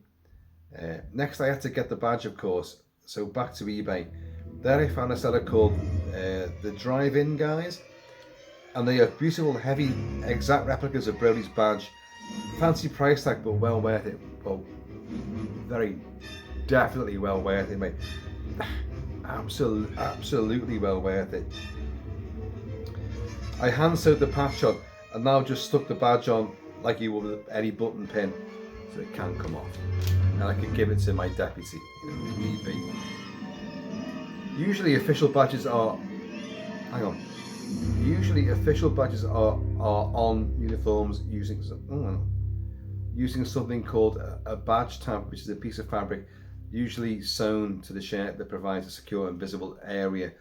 Next I had to get the badge, of course, so back to eBay. There I found a seller called the Drive-In Guys, and they are beautiful, heavy, exact replicas of Brody's badge. Fancy price tag, but well worth it. Well, very definitely well worth it, mate. Absolutely well worth it. I hand sewed the patch on and now just stuck the badge on like you would with any button pin, so it can come off, and I can give it to my deputy, if need be. Usually official badges are on uniforms using something called a badge tab, which is a piece of fabric usually sewn to the shirt that provides a secure and visible area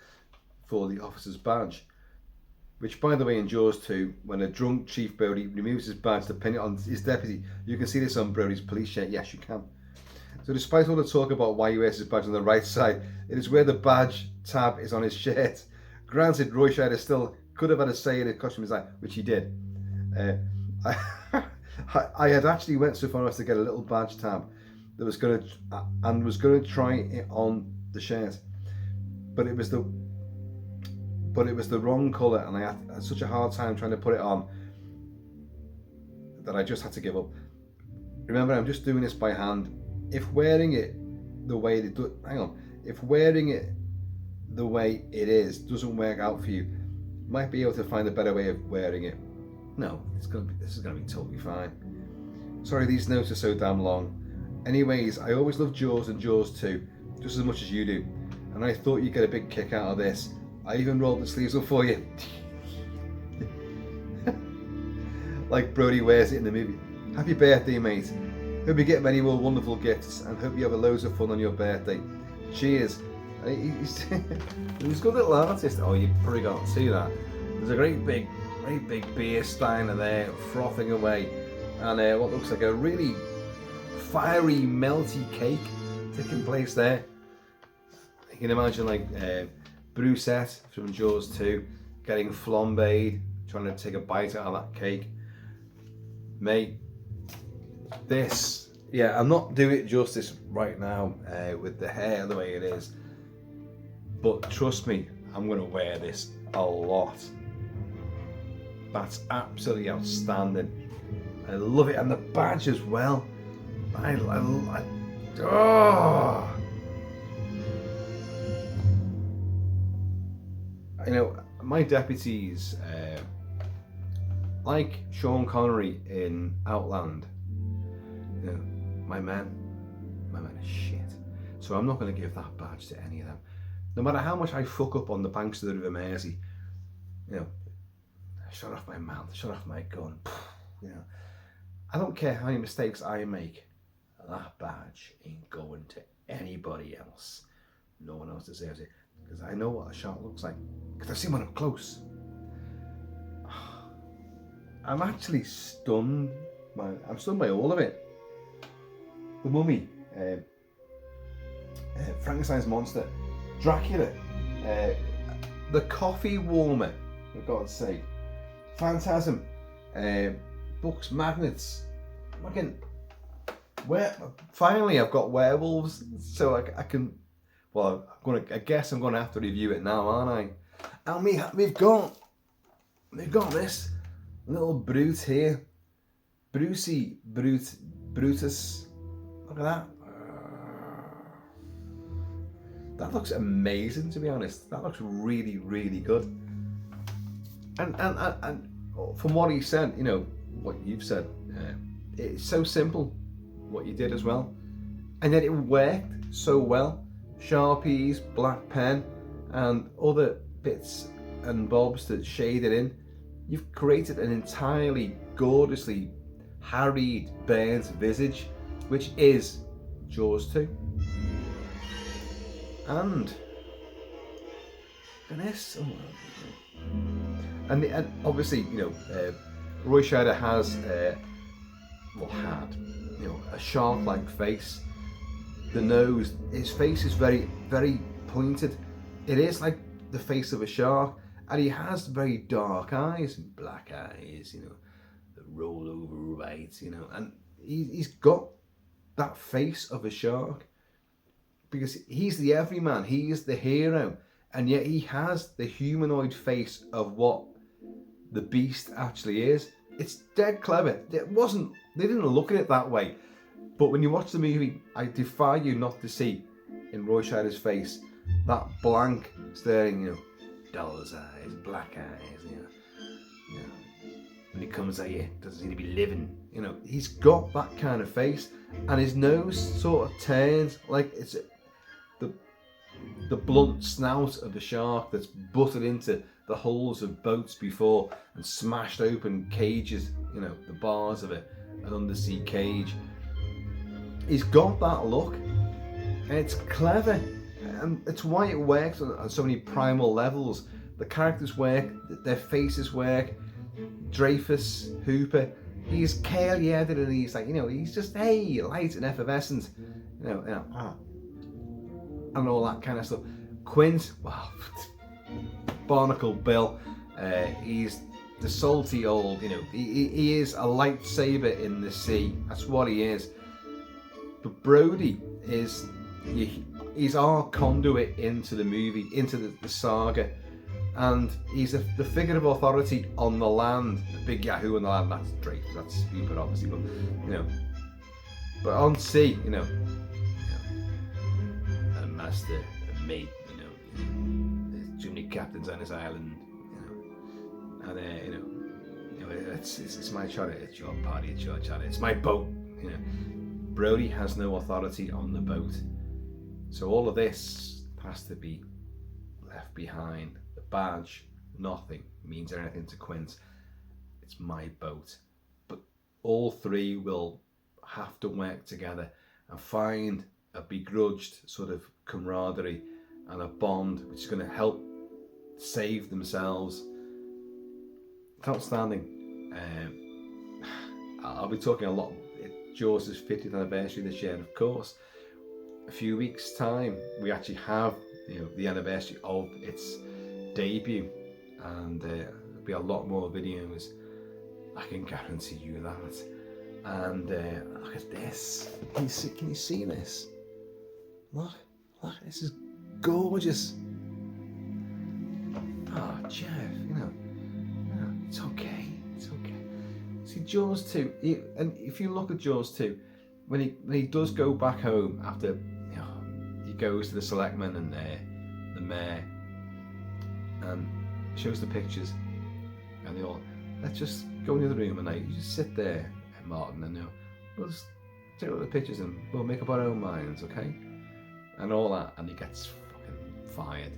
for the officer's badge. Which, by the way, in Jaws 2, when a drunk Chief Brody removes his badge to pin it on his deputy, you can see this on Brody's police shirt. Yes, you can. So despite all the talk about why he wears his badge on the right side, it is where the badge tab is on his shirt. Granted, Roy Scheider still could have had a say in his costume design, which he did. I had actually went so far as to get a little badge tab that was going to try it on the shirt, but it was the wrong colour, and I had such a hard time trying to put it on that I just had to give up. Remember, I'm just doing this by hand. If wearing it the way it do, if wearing it the way it is doesn't work out for you, you might be able to find a better way of wearing it. No, this is gonna be totally fine. Sorry, these notes are so damn long. Anyways, I always loved Jaws and Jaws 2 just as much as you do, and I thought you'd get a big kick out of this. I even rolled the sleeves up for you. Like Brody wears it in the movie. Happy birthday, mate. Hope you get many more wonderful gifts and hope you have loads of fun on your birthday. Cheers. He's a good little artist. Oh, you probably can't see that. There's a great big beer steiner there frothing away, and what looks like a really fiery, melty cake taking place there. You can imagine like Brucette from Jaws 2 getting flambéed, trying to take a bite out of that cake. Mate, this, yeah, I'm not doing it justice right now with the hair the way it is, but trust me, I'm going to wear this a lot. That's absolutely outstanding. I love it, and the badge as well. Oh! You know, my deputies, like Sean Connery in Outland, you know, my men are shit. So I'm not going to give that badge to any of them. No matter how much I fuck up on the banks of the River Mersey, you know, shut off my mouth, shut off my gun, you know, I don't care how many mistakes I make, that badge ain't going to anybody else. No one else deserves it, because I know what a shark looks like, because I've seen one up close. I'm actually stunned. I'm stunned by all of it. The Mummy, Frankenstein's monster, Dracula, the coffee warmer, for God's sake, Phantasm, books, magnets. Finally I've got Werewolves, so I can. Well, I guess I'm gonna have to review it now, aren't I? And we've got this little brute here, Brutus. Look at that. That looks amazing, to be honest. That looks really, really good. And from what he said, you know, what you've said, it's so simple what you did as well, and yet it worked so well. Sharpies, black pen, and other bits and bobs that shade it in. You've created an entirely gorgeously harried, burnt visage, which is Jaws 2. And this, and obviously, you know, Roy Scheider has, had, you know, a shark-like face. The nose, his face is very, very pointed. It is like the face of a shark, and he has very dark eyes and black eyes, you know, that roll over right, you know, and he's got that face of a shark because he's the everyman, he is the hero, and yet he has the humanoid face of what the beast actually is. It's dead clever. They didn't look at it that way. But when you watch the movie, I defy you not to see in Roy Scheider's face that blank staring, you know, doll's eyes, black eyes, you know. When he comes at you, doesn't seem to be living, you know. He's got that kind of face, and his nose sort of turns like it's the blunt snout of the shark that's butted into the hulls of boats before and smashed open cages, you know, the bars of an undersea cage. He's got that look, and it's clever, and it's why it works on so many primal levels. The characters work, their faces work. Dreyfus, Hooper, he's curly-headed, and he's like, you know, he's just, hey, light and effervescent, you know, and all that kind of stuff. Quint, well, Barnacle Bill, he's the salty old, you know, he is a lightsaber in the sea. That's what he is. But Brody he's our conduit into the movie, into the saga. and he's the figure of authority on the land. The big Yahoo on the land. That's Drake. That's stupid, obviously, but But on sea, a master, a mate, there's too many captains on this island, and it's my charter, it's your party, it's your charter, it's my boat, Brody has no authority on the boat, so all of this has to be left behind. The badge, nothing means anything to Quint. It's my boat, but all three will have to work together and find a begrudged sort of camaraderie and a bond which is going to help save themselves. It's outstanding. I'll be talking a lot. Jaws' 50th anniversary this year, and of course, a few weeks' time we actually have the anniversary of its debut, and there'll be a lot more videos. I can guarantee you that. And look at this. Can you see this? Look, this is gorgeous. Oh, Jeff, it's okay. It's okay. See, Jaws 2, and if you look at Jaws 2, when he does go back home after, he goes to the selectmen and the mayor, and shows the pictures, and they all, let's just go into the room and you just sit there, Martin, and we'll just take a look at the pictures and we'll make up our own minds, okay? And all that, and he gets fucking fired.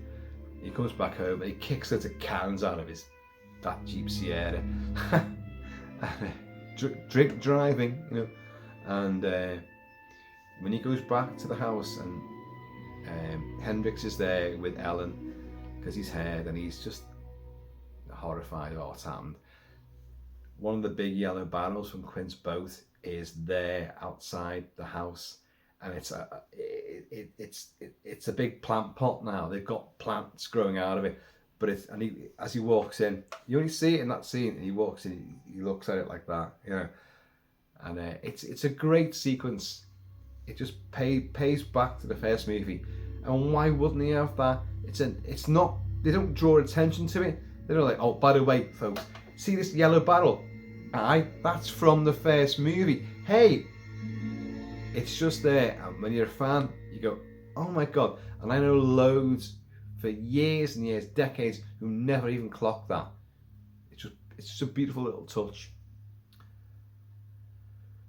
He comes back home and he kicks loads of cans out of that Jeep Sierra, and drink driving, and when he goes back to the house and Hendrix is there with Ellen because he's heard, and he's just horrified about what's happened. One of the big yellow barrels from Quint's boat is there outside the house, and it's a big plant pot now. They've got plants growing out of it, but as he walks in, you only see it in that scene. And he walks in, he looks at it like that, and it's a great sequence. It just pays back to the first movie, and why wouldn't he have that? It's not. They don't draw attention to it. They're not like, oh, by the way, folks, see this yellow barrel? Aye, that's from the first movie. Hey, it's just there, and when you're a fan, you go, oh my god. And I know loads for years and years, decades, who never even clocked that. It's just a beautiful little touch.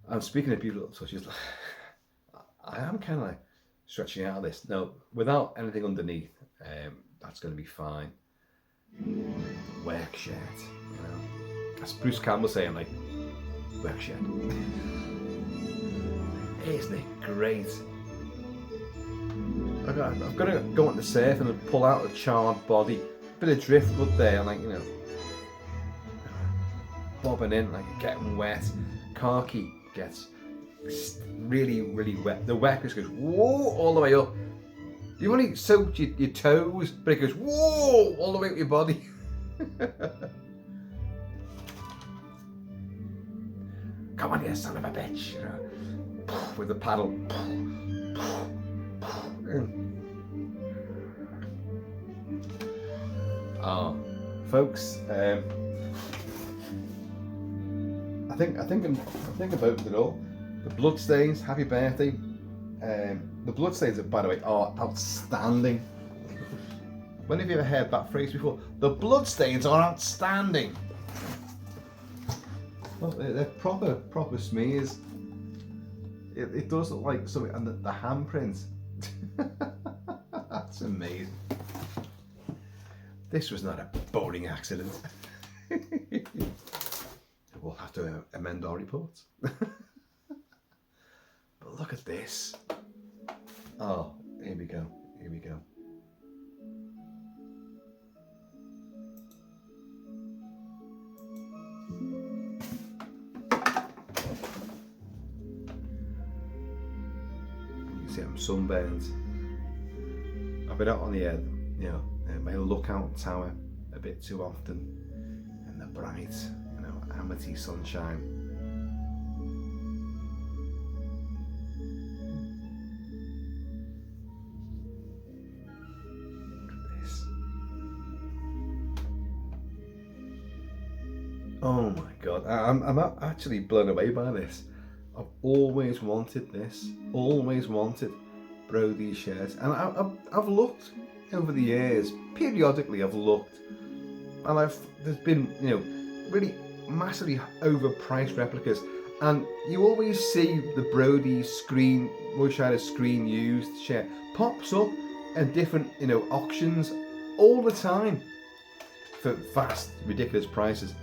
And speaking of beautiful little touches, I am kind of stretching out of this. No, without anything underneath, that's going to be fine. Work shirt, That's Bruce Campbell saying, work shirt. Isn't it great? I've got to go on the surf and pull out a charred body, bit of driftwood there, bobbing in, getting wet. Khaki gets really, really wet. The wet just goes whoa all the way up. You've only soaked your toes, but it goes whoa all the way up your body. Come on, you son of a bitch, with the paddle. Folks, I think about it all. The bloodstains, happy birthday. The bloodstains, by the way, are outstanding. When have you ever heard that phrase before? The bloodstains are outstanding. Well, they're proper smears. It does look like something, and the handprints. That's amazing. This was not a boating accident. We'll have to amend our reports. But look at this. Oh, here we go. You see I'm sunburned. I've been out on the my lookout tower a bit too often in the bright, amity sunshine. Look at this. Oh my god, I'm actually blown away by this. I've always wanted this, always wanted Brody shares, and I've looked over the years. Periodically, I've looked, and there's been really massively overpriced replicas, and you always see the Brody screen, motion screen used share pops up at different auctions all the time for vast, ridiculous prices.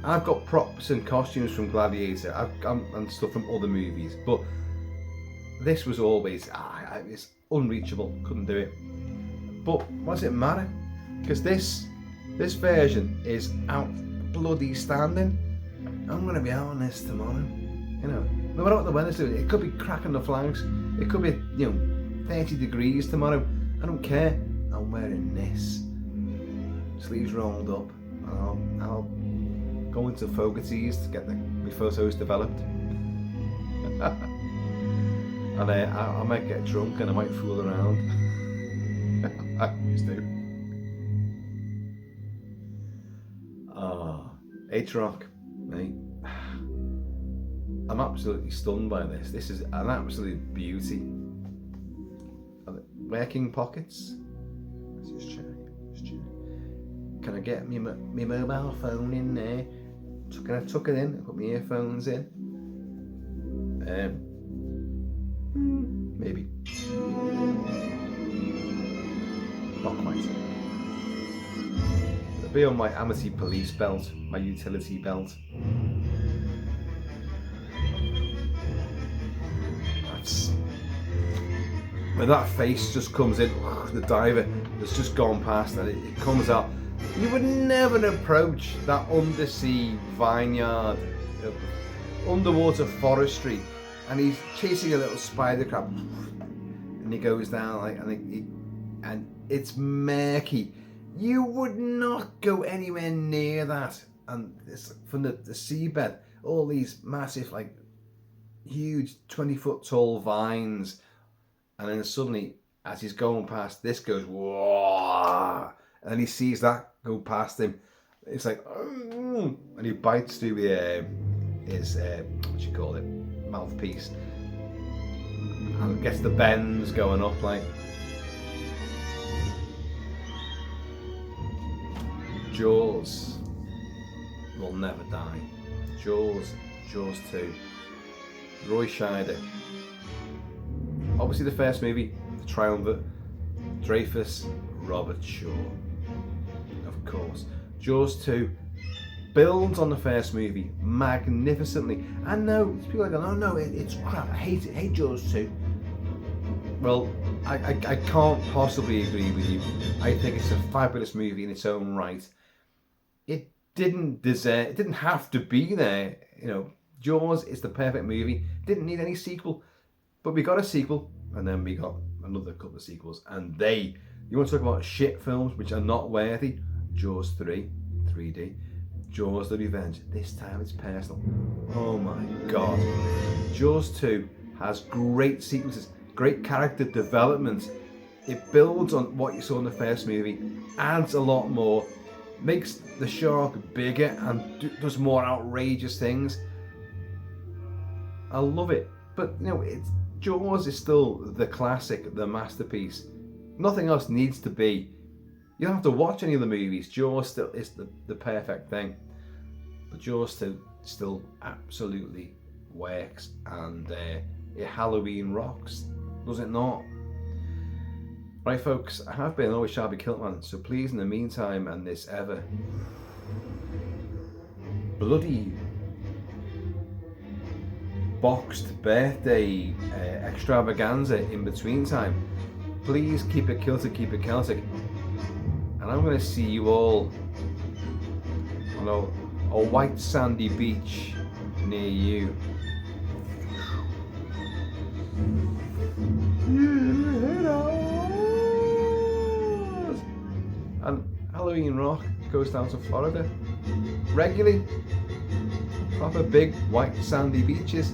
I've got props and costumes from Gladiator and stuff from other movies, but this was always it's unreachable. Couldn't do it. But what does it matter? Because this version is out bloody standing. I'm gonna be out on this tomorrow. No matter what the weather's doing. It could be cracking the flags. It could be 30 degrees tomorrow. I don't care. I'm wearing this. Sleeves rolled up, and I'll go into Fogarty's to get my photos developed. And I might get drunk and I might fool around. I always do. H-Rock, mate. I'm absolutely stunned by this. This is an absolute beauty. Working pockets. Let's just check. Can I get my mobile phone in there? Can I tuck it in? Put my earphones in. Maybe. Not quite. It'll be on my Amity police belt, my utility belt. When that face just comes in, the diver has just gone past and it comes out. You would never approach that undersea vineyard, underwater forestry, and he's chasing a little spider crab, and he goes down and it's murky. You would not go anywhere near that. And it's from the seabed, all these massive, huge 20-foot tall vines, and then suddenly, as he's going past, this goes whoa, and then he sees that go past him. It's like, and he bites through his what you call it, mouthpiece, and gets the bends going up like. Jaws will never die. Jaws 2. Roy Scheider. Obviously the first movie, the triumvirate, Dreyfus, Robert Shaw. Of course. Jaws 2 builds on the first movie magnificently. I know people are going, oh no, it's crap, I hate it, I hate Jaws 2. Well, I can't possibly agree with you. I think it's a fabulous movie in its own right. It didn't have to be there. Jaws is the perfect movie. Didn't need any sequel. But we got a sequel, and then we got another couple of sequels. And you want to talk about shit films which are not worthy? Jaws 3, 3D. Jaws the Revenge. This time it's personal. Oh my God. Jaws 2 has great sequences, great character development. It builds on what you saw in the first movie, adds a lot more, makes the shark bigger and does more outrageous things. I love it. But Jaws is still the classic, the masterpiece. Nothing else needs to be. You don't have to watch any of the movies. Jaws still is the perfect thing. But Jaws still absolutely works, and Halloween rocks, does it not? Right folks, I have been always shall be Kilt-Man, so please in the meantime and this ever bloody boxed birthday extravaganza in between time, please keep it kilted, keep it Celtic, and I'm going to see you all on a white sandy beach near you. And Halloween Rock goes down to Florida regularly. Proper big white sandy beaches.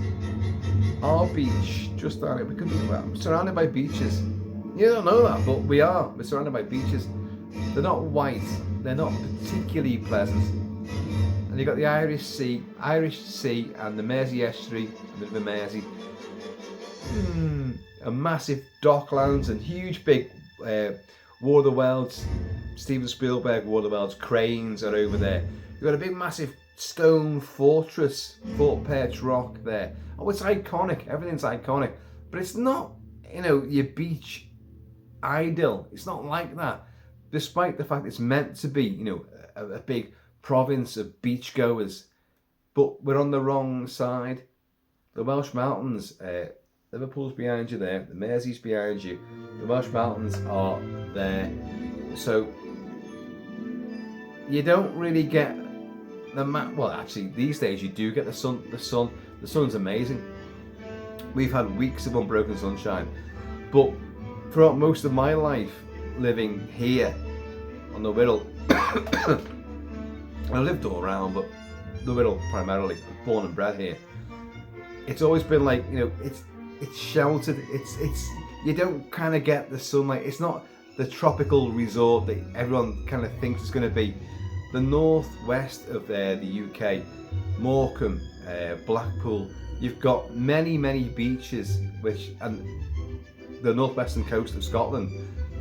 Our beach just down here. We could be surrounded by beaches. You don't know that, but we are. We're surrounded by beaches. They're not white. They're not particularly pleasant. and you've got the Irish Sea and the Mersey estuary and the River Mersey. And massive docklands and huge big War of the Worlds, Steven Spielberg War of the Worlds cranes are over there. You've got a big massive stone fortress, Fort Perch Rock there. Oh, it's iconic, everything's iconic. But it's not, your beach idyll. It's not like that. Despite the fact it's meant to be, a big province of beachgoers. But we're on the wrong side. The Welsh Mountains, Liverpool's behind you there, the Mersey's behind you, the Welsh Mountains are there. So you don't really get the well, actually these days you do get the sun. The sun's amazing. We've had weeks of unbroken sunshine, but throughout most of my life living here on the Wirral, I lived all around, but the Wirral primarily, born and bred here. It's always been like, it's sheltered. It's you don't kind of get the sunlight. It's not the tropical resort that everyone kind of thinks it's going to be. The northwest of the UK, Morecambe, Blackpool, you've got many beaches, and the northwestern coast of Scotland,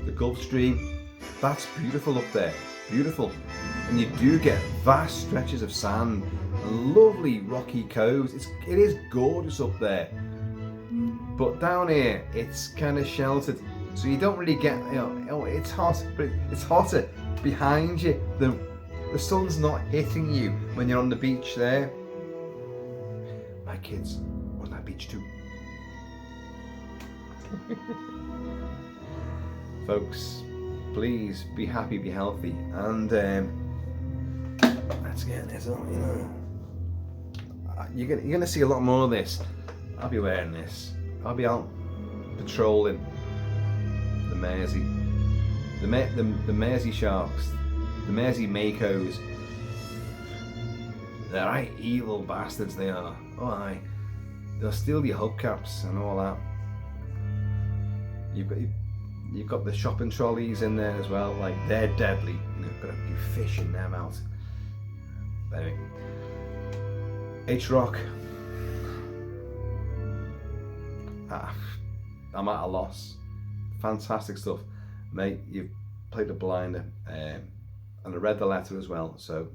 the Gulf Stream, that's beautiful up there, beautiful. And you do get vast stretches of sand and lovely rocky coves. It is gorgeous up there. But down here, it's kind of sheltered, so you don't really get, it's hot, but it's hotter behind you. The sun's not hitting you when you're on the beach there. My kids were on that beach too. Folks, please be happy, be healthy, and let's get this on. You're gonna see a lot more of this. I'll be wearing this. I'll be out patrolling the Mersey, the Mersey sharks, the Mersey makos. They're right evil bastards, they are. Oh aye. They'll steal your hubcaps and all that. You've got the shopping trolleys in there as well, like they're deadly. Got to be fishing them out. But anyway, H-Rock. I'm at a loss. Fantastic stuff, mate. You've played a blinder, and I read the letter as well, so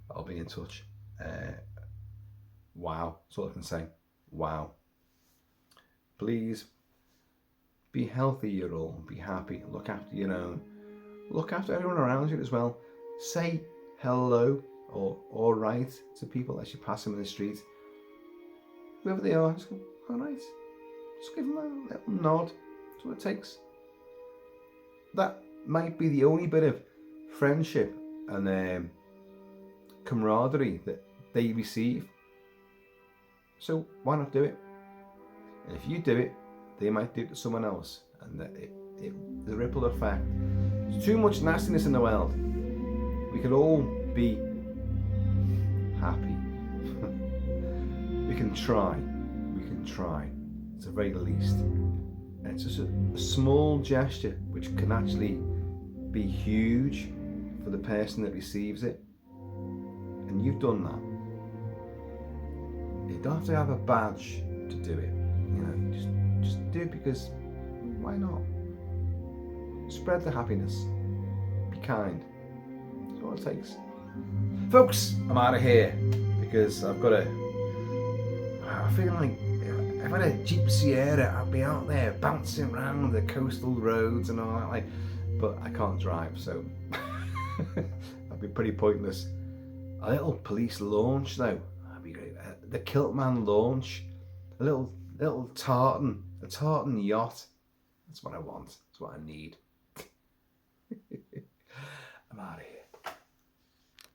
I'll be in touch. Wow, that's all I can say. Wow. Please be healthy, you all. Be happy. Look after your own. Look after everyone around you as well. Say hello or all right to people as you pass them in the street. Whoever they are, just go, all right. Just give them a little nod. That's what it takes. That might be the only bit of friendship and camaraderie that they receive. So why not do it? And if you do it, they might do it to someone else, and the ripple effect. There's too much nastiness in the world. We could all be happy. We can try. At the very least. And it's just a small gesture which can actually be huge for the person that receives it. And you've done that. You don't have to have a badge to do it. Just do it because why not? Spread the happiness. Be kind. That's all it takes. Folks, I'm out of here because I feel like if I had a Jeep Sierra, I'd be out there bouncing around the coastal roads and all that, but I can't drive, so that'd be pretty pointless. A little police launch though, that'd be great. The Kilt-Man launch, a tartan yacht. That's what I want. That's what I need. I'm out of here.